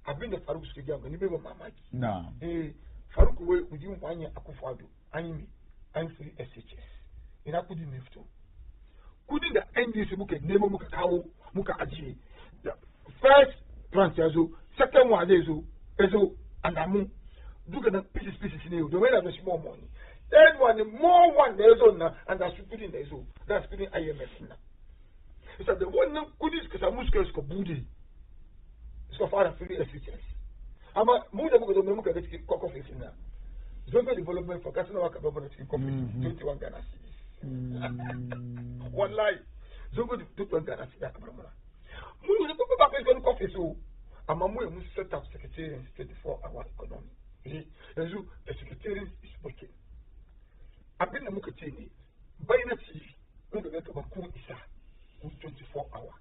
I've been the Farouk Stadium and you remember my mic. No. Farouk way within 1 year Akufado, I'm free SHS. In I couldn't live to. Couldn't the NDC book a name Muka Kao, Muka Aji. The first Transazo, second one Ezo, and Amu. Look at the pieces in you. The way that there's more money. Third one, the more one there's on now, and that's putting the Ezo. That's putting IMF now. It's the one now couldn't because I'm muscular for booty. It's for father free SHS. I'm a mood of the Muka that keep cock office now. Zongo development for Casino Government in Coffee, 21 Ghana cities. One life. Zongo 21 Ghana cities. Move the people back to coffee, so I'm a more set up secretariat 24-hour economy. The secretariat is working. I've been a Mukatini. By the TV, when the letter of Baku is 24-hour.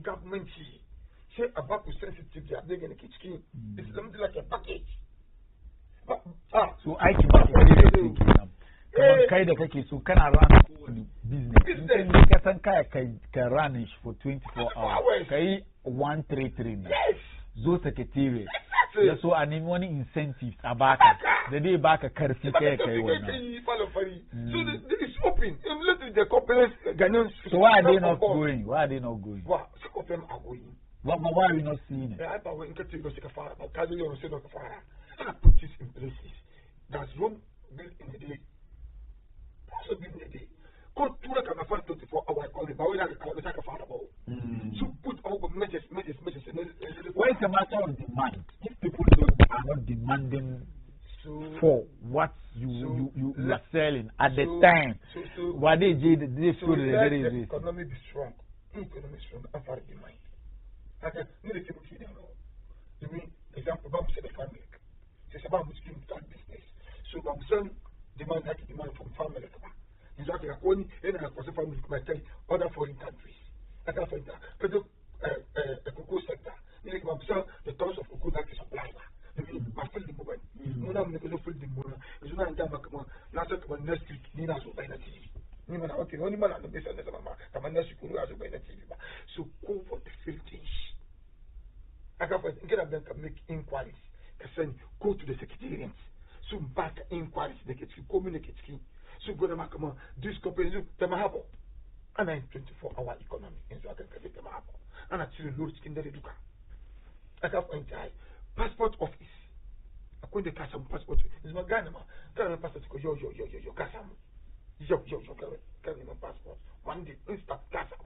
Government. Say about sensitive, they are making a kitchen. It's something like a package. So I can kind of okay, so can I run business? You can run for 24 hours. Okay, 133. Yes. Those secretariat. Yes, so I need money incentives about the day back a curfew. So it's open. Let the companies Ghanaians. So why are they not going? Why are they not going? Well, some of them are going. Why are we not seeing it? I thought we can take a fire, but can you say no fire? And I put this in places. That's Rome built in the day. Also built in the day. Go to the can afford 24-hour economy, but we like a fire about. So put all the measures. Why is a matter of demand? If people are not demanding for what you are selling at the time, why they feel the economy be strong. Economy strong, I find demand. Okay, you mean example, Bob said the family. It's about Muslim business. So I'm saying demand from family. It's like a only and a family might tell other foreign countries. I can't find that. But the cocoa sector, the tons of cocoa that is supplied. I mean, I feel the moment. When I'm going to feel the moment, it's not in time. Next week, Nina will buy the TV. Okay, only man on the business of Mama, next week will buy the TV. So go for the filters. I can't make inquiries. Go to the secretariat. So back inquiries, they get you communicate. So go to Makama, this company, them have and I'm 24-hour economy, and so I can get them up. And actually, Lord Skin, the Duka. I can't find passport office. I couldn't catch some passport. It's my Ghana. Can I passport? Yo, Kasam. Yo, can you passport? One day, instant Kasam.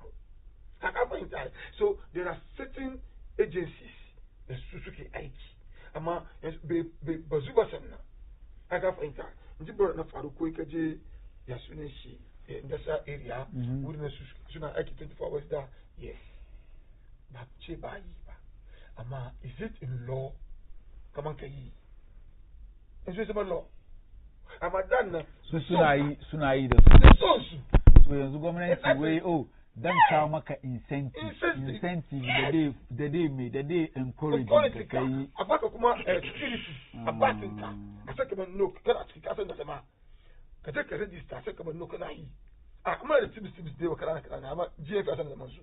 I can't find that. So there are certain agencies, the Suzuki IT. Ama bazuba sana aka fahimta inji bora na faru ko kaje ya sunan shi industrial area wurin suna aiki 24 hours da yes ba ce ba yi ba amma is it in law kaman kai is it in law amma dan na suna yi da su so yanzu gwamnati wai dan kawo maka incentive da dai encourage ka kai abaka kuma security abatin ka saka man no kana cikin kasan da jama'a ka je ka register saka man no kana yi amma da tibis dai kana amma je ka san da man su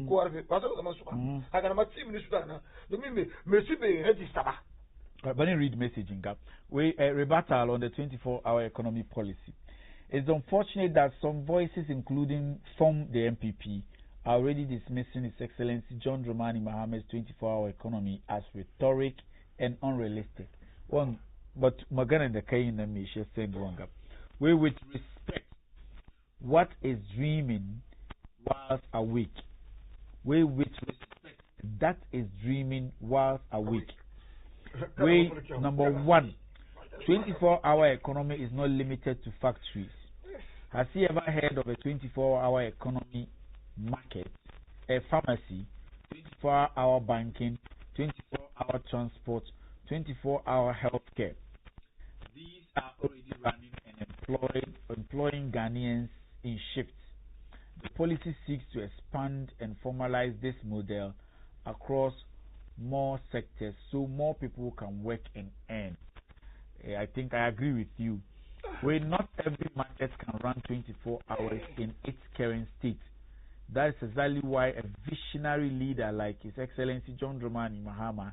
ko arbe ba san da man su ba haka na ma team ne su da na domin me su bai register ba. But when you read messaging gap, we rebuttal on the 24-hour economy policy. It's unfortunate that some voices, including from the MPP, are already dismissing His Excellency John Dramani Mahama's 24-hour economy as rhetoric and unrealistic. One, but Magana the Kaina Misha said one gap. We with respect what is dreaming whilst awake. We with respect that is dreaming whilst awake. We number one. 24-hour economy is not limited to factories. Has he ever heard of a 24-hour economy market, a pharmacy, 24-hour banking, 24-hour transport, 24-hour healthcare? These are already running and employing Ghanaians in shifts. The policy seeks to expand and formalize this model across more sectors so more people can work and earn. I think I agree with you. Where not every market can run 24 hours in its current state. That is exactly why a visionary leader like His Excellency John Dramani Mahama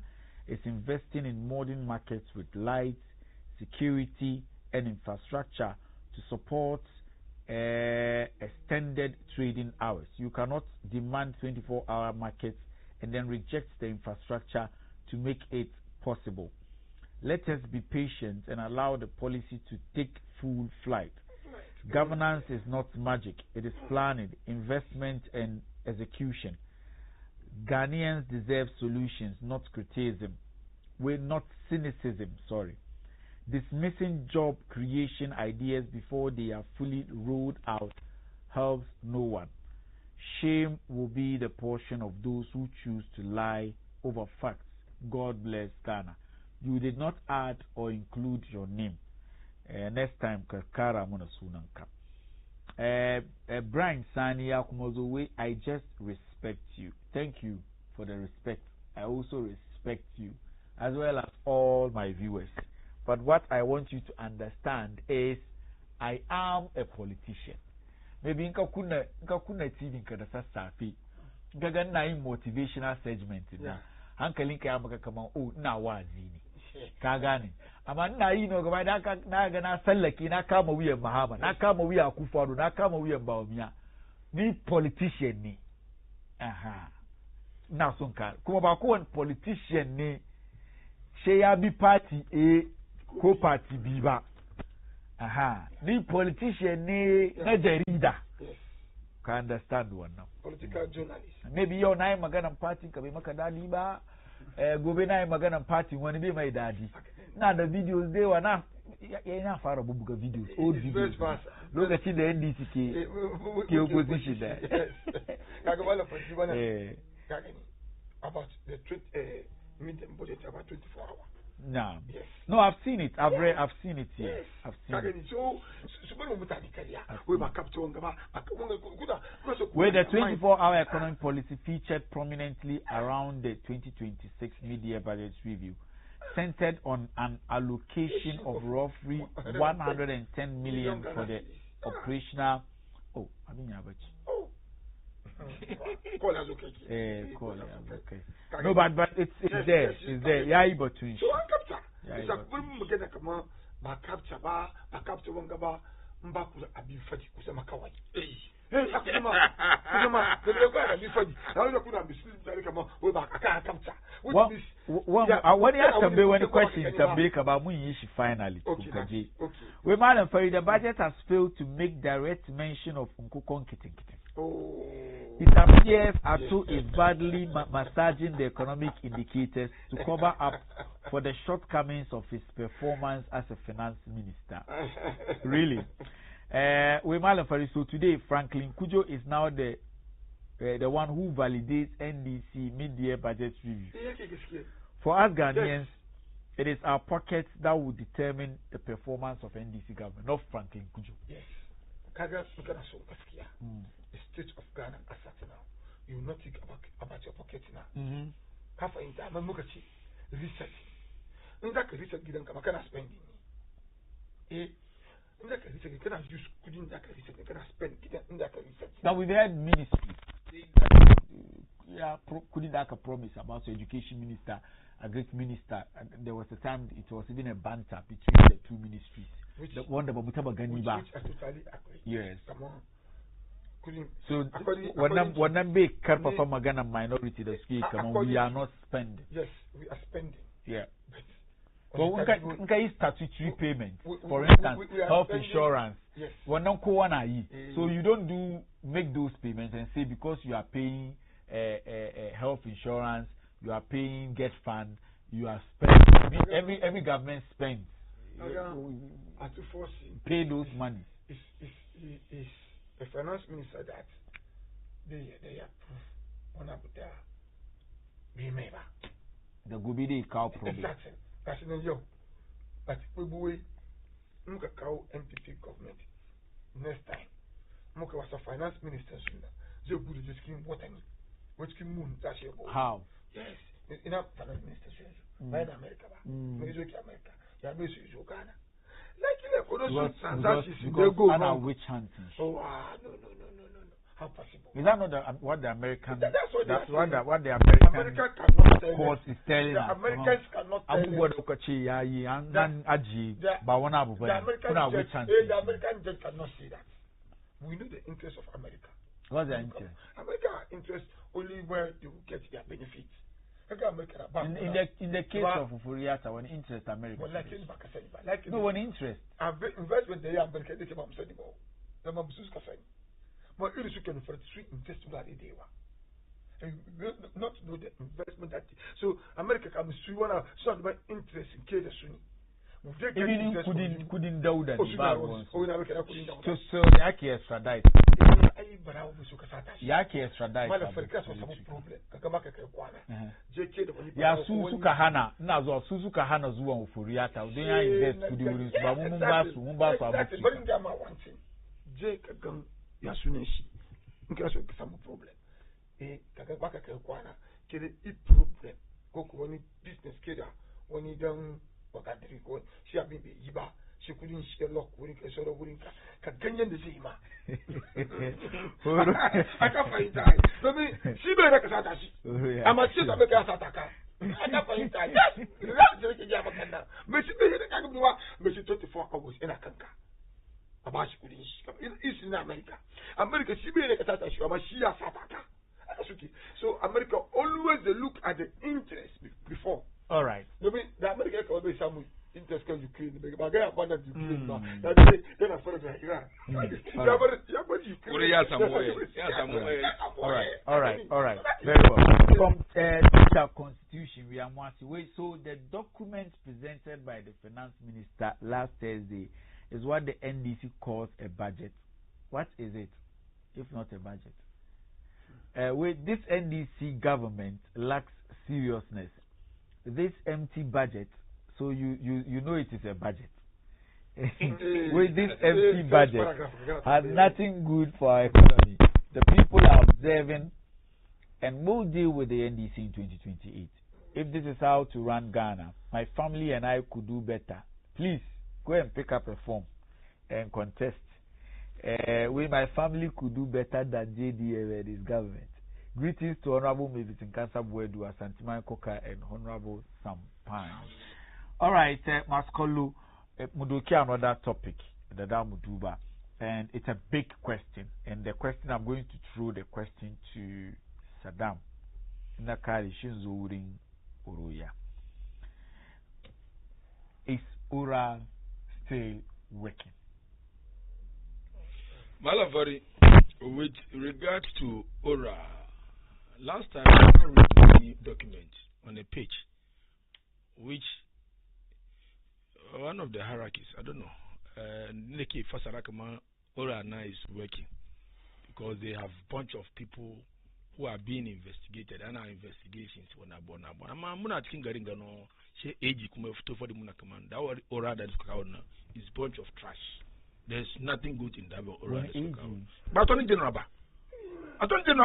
is investing in modern markets with lights, security, and infrastructure to support extended trading hours. You cannot demand 24-hour markets and then reject the infrastructure to make it possible. Let us be patient and allow the policy to take full flight. Governance is not magic. It is planning, investment, and execution. Ghanaians deserve solutions, not criticism. Not cynicism, sorry. Dismissing job creation ideas before they are fully rolled out helps no one. Shame will be the portion of those who choose to lie over facts. God bless Ghana. You did not add or include your name. Next time, Kakara Monasunanka. Brian Sania Kumozowe, I just respect you. Thank you for the respect. I also respect you, as well as all my viewers. But what I want you to understand is, I am a politician. Maybe in Kakuna TV in Kadasa Safi, Gagan na motivational segment. Hankalinka Yamaka Kama, oh, na wazini. Kagani. Ama na no gaba na ga na sallaki na kama wuyan Mahama, na kama wuyan Akufo-Addo, na kama wuyan Bawumia. Ni politician ni. Aha. Na son ka. Kuma ba kowane politician ne she ya bi party A ko party B ba. Aha. Ni politician ne na jarida. Ka understand wannan. Political journalist. Maybe yau na yi maganan party ka bai maka dadi ba. Gobe na yi maganan party wani bai mai dadi. Na da videos dai wa na yana fara bubuga videos, old videos. Lokacin da NDC ke opposition da. Kaga wala fanci bana. Kaga ni about the meeting budget about 24 hours. No. Yes. No, I've seen it. I've seen it here. Yes. I've seen it. So when we where the 24-hour economic policy featured prominently around the 2026 mid-year budget review, centered on an allocation of roughly 110 million for the operational. Oh, I mean, no, but it's there. It's there. Yeah, but to so I capture. It's a very get a command. Ma capture ba, ma capture one gaba. Mbaku abi fadi kusema kawai. Hey, akuma. The require abi fadi. Now you could have been very come we back. I can't capture. What you have to be when the question is to make about Munyishi finally. Okay. We might have the budget has failed to make direct mention of Nkukon Kitin. Oh. It appears Ato is badly massaging the economic indicators to cover up for the shortcomings of his performance as a finance minister. Really? So today, Franklin Kujo is now the one who validates NDC mid-year budget review. For us Ghanaians, it is our pockets that will determine the performance of NDC government, not Franklin Kujo. Yes. The state of Ghana as at now, you will not think about your pocket now. Half in time, I'm looking at research. In that research, you can spend in that research, you can use couldn't that research, you can spend in that research. Now we've had ministry. Couldn't that promise about the education minister, a great minister? There was a time it was even a banter between the two ministries. Which I totally agree. Yes. Come on. So when I'm big from Magana minority the speak, we are not spending. Yes, we are spending. Yeah. But we can statutory payments, for instance, health insurance. Yes. So you don't make those payments and say because you are paying health insurance, you are paying get fund, you are spending. Every government spends. Pay those money. Is the finance minister that they approve on Abuja be made. The Gubidi cow problem. That's in yo. But we will look at cow NPP government next time. Moka was a finance minister soon. They would just give what I mean. Which can moon that's your how? Yes. Enough finance minister soon. By America. America. Yeah, Miss Uganda. Like in a transactions, because which hunting? Oh, no. How possible? Is that not what the American? That's what the American America cannot tell court is telling us. The Americans cannot tell us. The American judge cannot say that. We know the interest of America. What's the interest? America interest only where they will get their benefits. In the case of Furiata, when interest America. No, when interest. Investment they America they came up saying about. The Mamsus Cafe. But it is you can for street interest to that idea. And not know the investment that so America can sue one sort of interest in case of Sunni. Couldn't do that. So Yaki extradite. Yaki extradite. Ya Suzuka Hana, Nazo Suzuka Hana Zuan Furiata. They are invest to the Uris, but Mumbasu. Bring them out one thing. Jake Yasuneshi. In case of some problem. Kakabaka Kwana, get it problem. Go on business killer when he done. She had been Yiba, she couldn't share lock with a sort of winning Kenyan the Zima. I can't find time. Let me see me like a Satashi. I'm a sister make a Sataka. I can't find time. Yes, that's the Yabakana. Messi 24 hours in a Kanka. About she couldn't it's in America. America, she be like a Satashi, I'm a Shia Sataka. So America always look at the interest before. All right. The American can be some interest in Ukraine. But I got abundant Ukraine now. Then I follow Iran. All right. Very well. From the Constitution, we are wait. So the document presented by the Finance Minister last Thursday is what the NDC calls a budget. What is it, if not a budget? With this NDC government lacks seriousness. This empty budget, so you know it is a budget. With this empty budget, has nothing good for our economy. The people are observing and will deal with the NDC in 2028. If this is how to run Ghana, my family and I could do better. Please go and pick up a form and contest. We, my family, could do better than JDA and his government. Greetings to Honorable Mavis Nkasa Buedu, Santiman Koka, and Honorable Sam Pine. All right, Maskolu, Mudoki, another topic, the Damuduba, and it's a big question. And the question I'm going to throw the question to Saddam Nakari Shinzo Uring Uruya. Is oral still working? Malavari, with regards to oral. Last time I read the document on a page, which one of the hierarchies, I don't know, Neki Fasarakama Ora now is working because they have a bunch of people who are being investigated and our investigations when I'm not thinking no she age for the Munakamanda. That Ora that is a bunch of trash. There's nothing good in that Ora. But Attorney General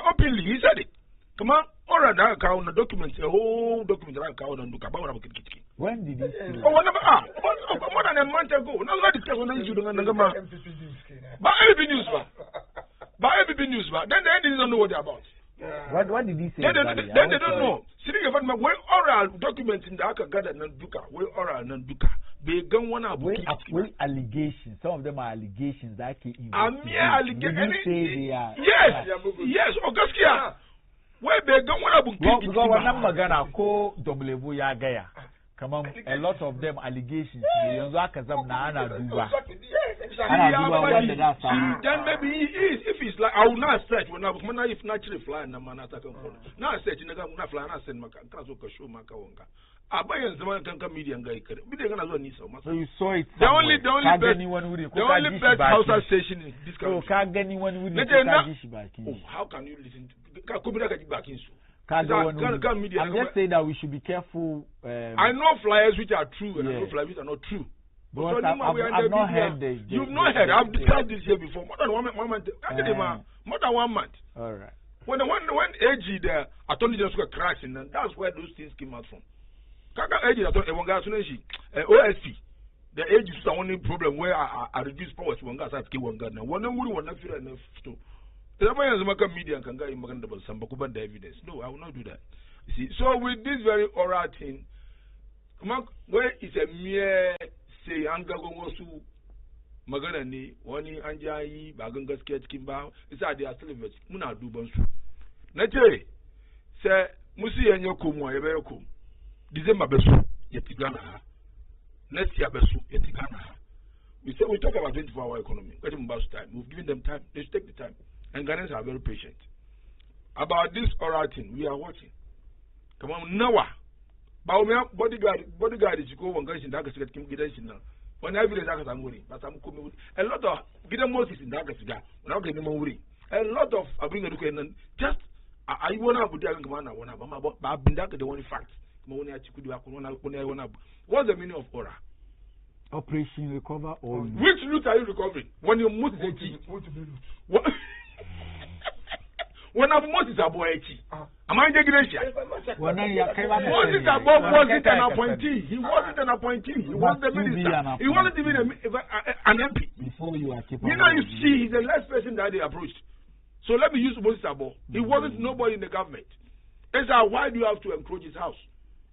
openly he said it. Come on, all right, I count the documents, the whole document I count and look about when did it? More than a month ago. Now, let it tell when you don't know. But every news, then the ending don't know what they're about. What did he say? Then they don't know. Sitting in front of where oral documents in the Aka Gada and Duka, where oral and Duka. They don't want to allegations. Some of them are allegations that can allegations. They are. Yes, Augustia. Where they don't want to because when I'm gonna call WBUya Gaya, come on, a lot of them allegations. Then maybe if it's like I will not search when I if naturally fly and man attack on now search in the Gamma fly and send Makazuka show Makawanga. I buy a Zaman media and guy. So you saw it. The only best house station in this country. How can you listen to I'm just saying that we should be careful. I know flyers which are true and I know flyers which are not true. But I've not heard this. You've not heard. I've discussed this here before. More than 1 month. More than 1 month. All right. When AG the Attorney General crashing, and that's where those things came out from. Kaka AG OSP. The AG is the only problem where I reduce powers to one guy. One guy. One feel enough to Somebody has a media can get some evidence. No, I will not do that. You see, so with this very oral thing, where is a mere say Angagongosu Magana ni wani anjai baganga sketch kimba is that they are still invest muna do bonsu. Nature say musi enyo komo ebe kom. December besu yetigana. Next year besu yetigana. We say we talk about 24-hour economy. Get them about time. We've given them time. They should take the time. And Ghanaians are very patient. About this oral thing, we are watching. Come on, now. Bodyguard is go one guy in Dhaka Cigar, Kim Gideon now. When I village Dhaka Samuri, but I'm coming a lot of Gideon Moses in Dhaka Cigar. Now getting more worry. A lot of Abing education just I want to put the command. I want to, but I've been Dhaka the one fact. What's the meaning of oral? Operation recover all. Which loot are you recovering? When you move the key. When I've Moses Aboechi. Am I Gracia? Moses Above wasn't an appointee. He wasn't an appointee. He was the minister. He wanted to be an MP. Before you are you know, you see, he's the last person that they approached. So let me use Moses Above. He wasn't nobody in the government. It's why do you have to encroach his house?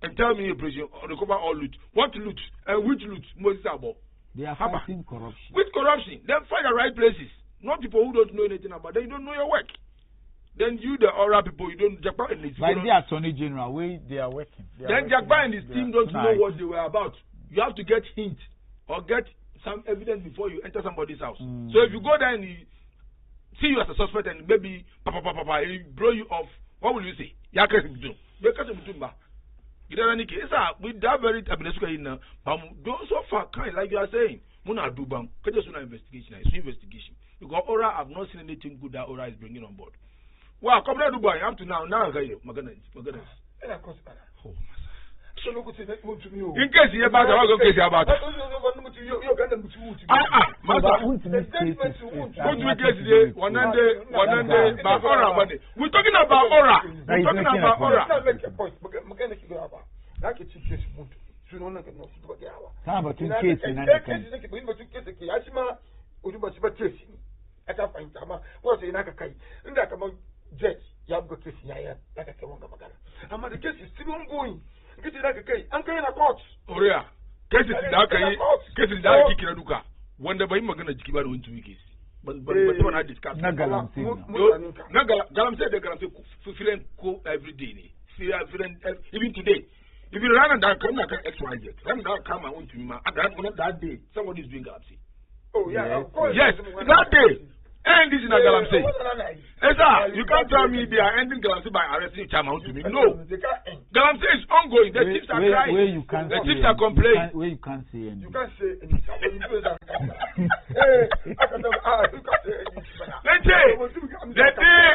And tell me, President, recover all loot. What loot? And which loot? Moses Abo. They are fighting corruption. Which corruption? Then find the right places. Not people who don't know anything about it. They don't know your work. Then you, the oral people, you don't. Japan and his by the Attorney General, way they are working. Then Japan and his team don't know what they were about. You have to get hint or get some evidence before you enter somebody's house. So if you go there and he see you as a suspect and maybe he blow you off, what will you say? You know, with that very tablet, so far, kind like you are saying, Muna Dubam, just an investigation, it's investigation. Because Ora, I've not seen anything good that Ora is bringing on board. Well, come to Dubai, up to now, Magana. Oh, in case you about the case about we're talking about Ora. We're talking about Ora. The case is still ongoing. Get it like a case. I'm going to court. Oh, yeah. Case is that case is that Kikiraduka. When the Bahima going to give out 2 weeks. But when I discuss Nagalam said the Galam feeling cool every day. Even today. If you run and down, come like XYZ. Run down, come and went to me. That day, somebody is doing Galamsey. Oh, yeah, of course. Yes, that day. And this is not Galamsey. You can't tell me they are ending Galamsey by arresting Chama to me. No. Galamsey is ongoing. The chiefs are crying. The chiefs are complaining. Where you can't say anything. You can't say anything. The day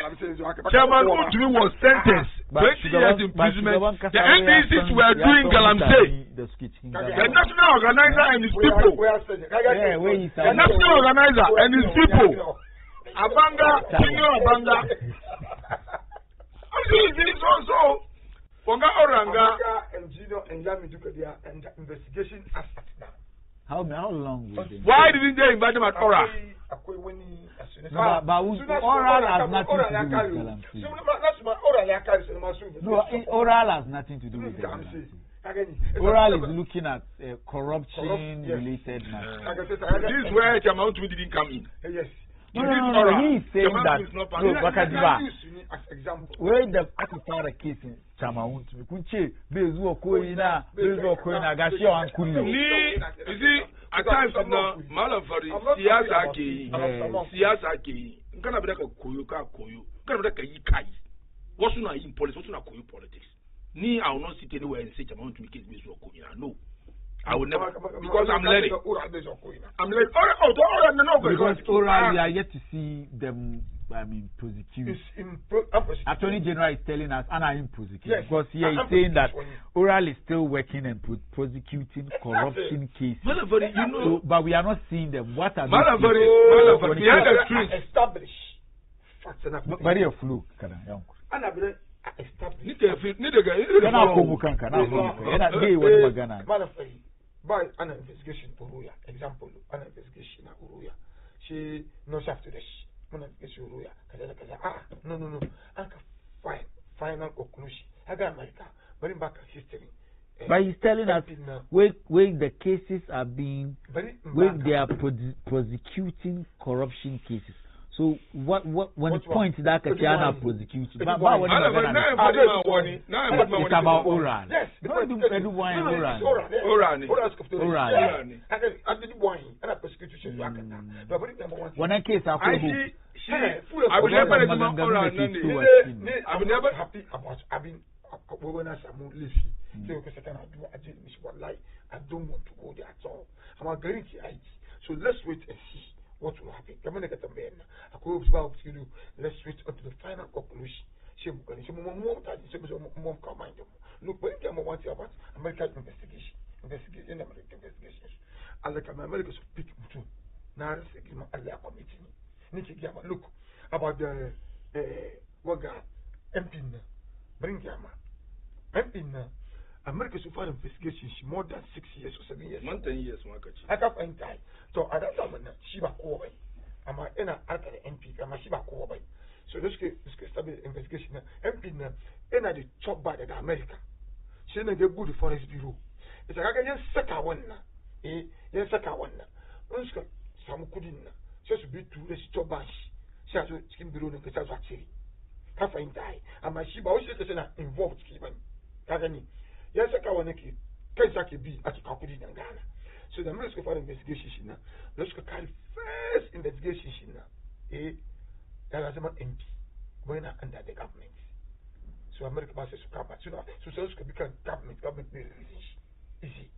Chairman Utumi was sentenced 20 years imprisonment, the NDCs were doing Galamsey. The national organizer and his people. The national organizer and his people. Abanga, senior Abanga. I'm saying so. Fonga Oranga and Gino and Yami Dukadia and the investigation has started now. How long will they? Why didn't they invite them at Ora? But oral has nothing to do with Galamsey. No, oral has nothing to do with Galamsey. Oral is looking at corruption related matters. This is where Chamaunt didn't come in. Yes. No, he's saying that. No, Bakadiba. Where the Akutara case in Chamaunt, Kunche, Bezu Koina, Gashi and Kulu. You see, at times now, Malafari, Siasaki, Kanabaka Koyuka Koyu, Kanabaka Yikai. What's not in politics? What's not Koyu politics? Ni, I will not sit anywhere and say Chamaunt to make it Bezu Koina. No. I would never, because I'm learning. I'm learning. Because oral, we are yet to see them, prosecute. Attorney General is telling us, and I'm prosecuting. Yes. Because here he's saying that oral is still working and prosecuting corruption cases. So, but we are not seeing them. What are they establish facts and very a fluke. By an investigation Uruya, example, an investigation Uruya. She knows after this. muna gashi roya kaza no aka final conclusion aga America bari back history. But he's telling us where the cases are being, where they are prosecuting corruption cases. So what when the point that Katiana prosecuting? It's about oral. Yes, when a case I've never happy about having when I don't want to go there at all. I'm a guarantee IT. So let's wait and see what will happen. Let's wait until the final conclusion. Look, when you want to about American investigation, I like America to pick too. Now, look about the MP. Bring Yama. MP. America's so far investigation more than 6 years or 7 years. 10 years, I can't find time. So at that time, Shiba Kowai. I'm an MP. I'm a Shiba Kowai. So let's get started investigation. MP na the top by the America. She na get good forest bureau. It's like I can second one na. Yes, second one na. Let's go. Some couldn't. Just be to the top bank. She has a skin bureau and gets actually. Can't find time. I'm a Shiba. What's the involved? Kagani. Yes, I want to be at Kakudi and Ghana. So the American for investigation now. Let's go carry first investigation now. There was an MP when under the government. So America passes to come back. So let's go become government easy.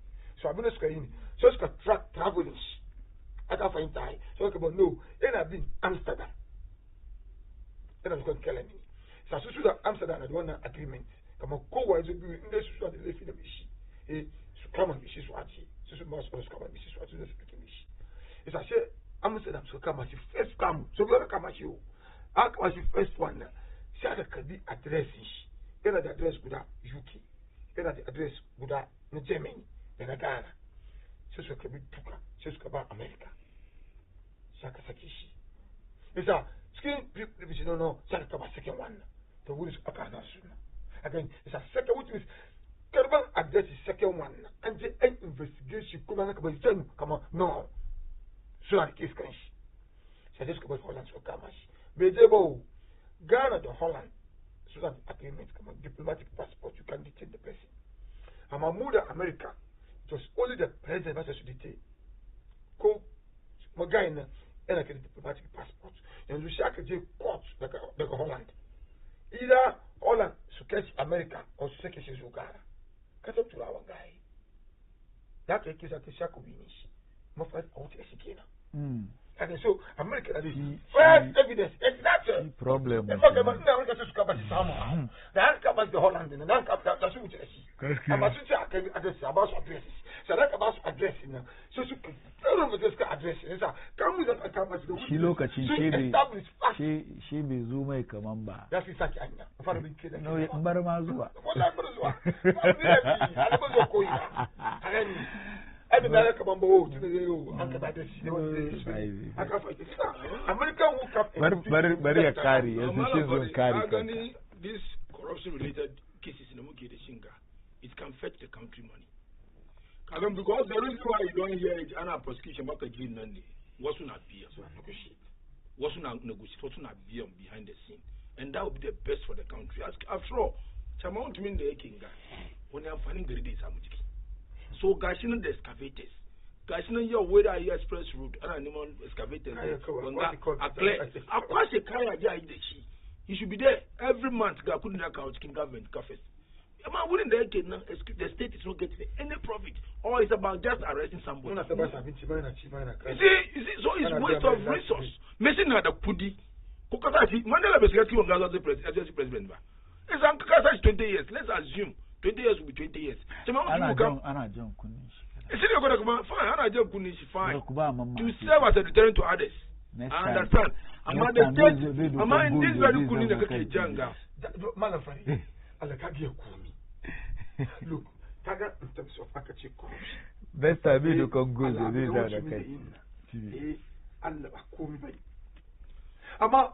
So I'm going to in. So let's go traveling. I can't find time. So I can no. Then I've been Amsterdam. Then I'm going to kill me. So Amsterdam had one agreement. Come on, go wise in this is what they live in the machine. So come on, this is what she. So must come on, this is what you speak English. As I say, Amsterdam so come as you first come. So we are come as you. I come as you first one. See how can be addresses. Then the address would have UK. Then the address would have Germany. Then Ghana. So can be Tuka. So about America. Sakasakishi. It's a skin division. No. Saka come a second one. The wood is Akana soon. Again, it's a second, which is Kerban address the second one, and the investigation come on, no. So that case can so this could Holland so come as Bedebo Ghana to Holland, so that agreement come on, diplomatic passport, you can detain the person. I'm a mother America, it was only the president that should detain. Go Magana and I get diplomatic passport, and we shall get court like Holland. Either Holland to catch America or to catch Uganda. Catch up to our guy. That case at the Shakubinish. Mofat out Esikina. And so America is first evidence. It's not a problem. It's not America to cover the summer. The covers the Holland and the Nanka that's what you see. I'm about to address about addresses. So that about addressing. So you can tell them this addressing. Come with a campus. She look at she be Zuma Kamamba. That's exactly Anya. No, Baramazua. American woke up very carry this corruption related cases in the Muki Shinga, it can fetch the country money. Because the reason why you don't hear it and prosecution about the green money was not be was not negotiate, was not be behind the scene. And that would be the best for the country. After all, Chamount mean the Kinga when they are finding the days. So Gashina the excavators. Gashina your way I express route and animal excavators. He should be there every month. Couldn't account government coffers. Wouldn't the state is not getting any profit, or it's about just arresting somebody. You see, so it's waste of resource. Missing at the Pudi. Mandela was getting on Gaza as president. It's 20 years. Let's assume 20 years will be 20 years. Anna John Kunish. Fine. To serve as a deterrent to others. I understand. I'm this very good in the Janga. Look, Taga in terms of Akachi corruption. Best I mean, you can go to this. amma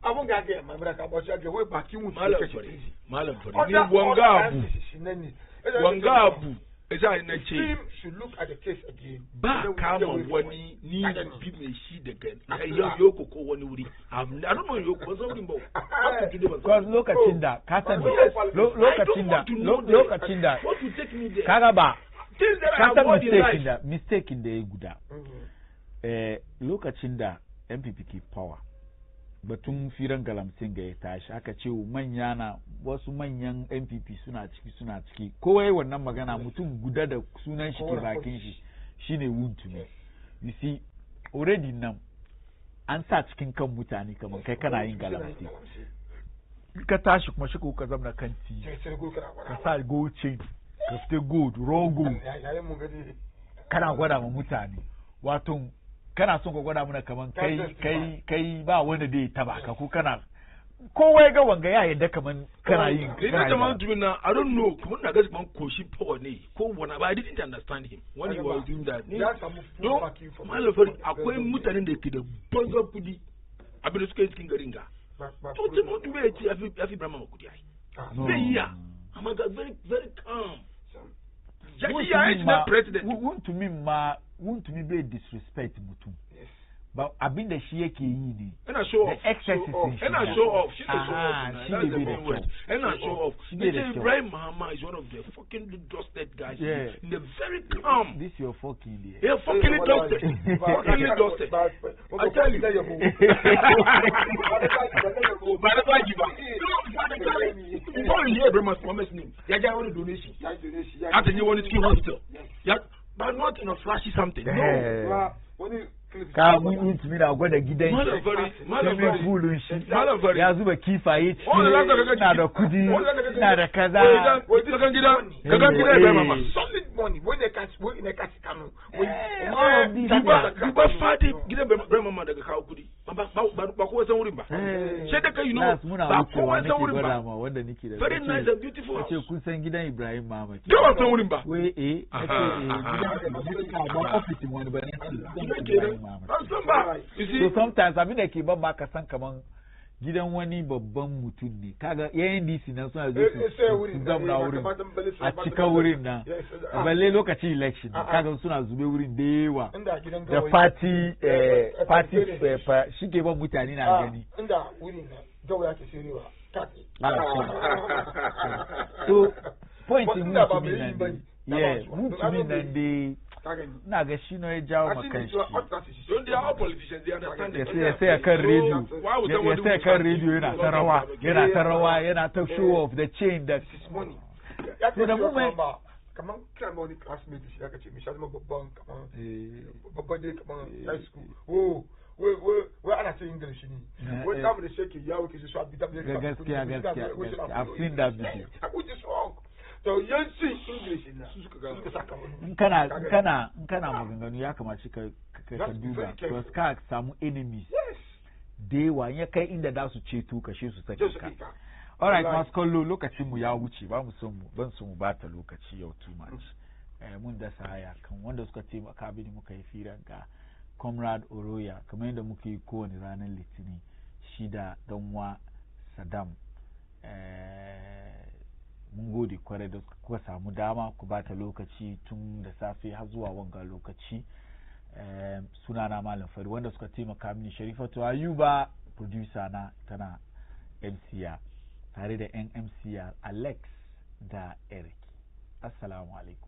abun ga ga mai mura ka ba shi ga wai bakin wuce malam fari ni wanga abu esa na ce should look at the case again ba kama wani ni bi mai shi daga yoko ko wani wuri I don't know yoko ba wurin ba because lokacin da ka san lokacin da kaga ba ka san mistake da ya guda lokacin da MPP ke power batun firan galamsin ga ya tashi aka ce manya na wasu manyan MPP suna ciki kowai wannan magana mutum guda da sunan shi ke bakin shi shine Wuntumi. You see already nan an sa cikin kan mutane kamar kai kana yin galamsin ka tashi kuma shi ko ka zamna kan ti ka sa gold chain ka fita gold raw gold kana gwada ma mutane wato kana son ka gwada mana kaman kai ba wanda zai taba ka ko kana kowa ga wanga ya yadda kaman kana yin ina jama'a tumin na I don't know kuma na gaskiya koshi power ne ko wani ba I didn't understand him when he was doing that no malafari akwai mutanen da ke da banza kudi abin da suka yi cikin garin ga to ce mutum ya ce afi brahma kudi ai zai yi ya amma ga very very calm jaki ya yi na president Wuntumi bai disrespect mutum ba abin da shi yake yi ne ina show off ina show off shi ne show off Ibrahim Mahama is one of the fucking dusted guys in the very calm this your fucking day yeah fucking dusted I tell you before you hear Ibrahim Mahama's name ya ja wani donation ata yi wani cikin hospital but not in a flashy something no ka Wuntumi na gwada gidan shi swimming poolun shi ya zuba kifaye ciki na da kudi na da kaza kagan gida bai mama solid money when they catch kanu duba fadi gidan bai mama daga kawo kudi ba kowa san wurin ba sai da kai you know ba kowa san wurin ba wanda nake da very nice and beautiful ce kun san gidan Ibrahim Mahama ke ba san wurin ba wai gidan ba office wani ba ne so sometimes abin da ke ban ka san kaman gidan wani babban mutum ne kaga yayin DC nan suna zo su zamna wurin a cika wurin nan balle lokacin election kaga suna zube wurin da yawa da party shi ke ban mutane na gani inda wurin nan gaura ke sirewa so point Wuntumi nan dai na ga shi ya jawo makan shi ya sai kan radio yana ta rawa yana ta show off the chain that so da moment kaman kira wani classmate shi aka ce misali babban dai kaman high school wai ana ce English ne wai kamun da shake yawo ke su abi gaskiya I've seen that video which is wrong to yanzu English na suka saka in kana maganganu ya kamace ka duba to ka samu enemies da yawa ya kai inda da su ceto kashe su sake ka alright masu kallo lokacin mu ya wuce ban so mu bata lokaci yau too much mun da saya kan wanda suka taimaka bini muka yi firan ga Comrade Oroya kamar yadda muke yi kowane ranar Litinin shi da danwa Saddam mun gode kwarai da kuka samu dama ku bata lokaci tun da safe har zuwa wanga lokaci sunana Malam Fari wanda suka taimaka mini Sharifatu Ayuba producer na tana MCR tare da yan MCR Alex da Eric assalamu alaikum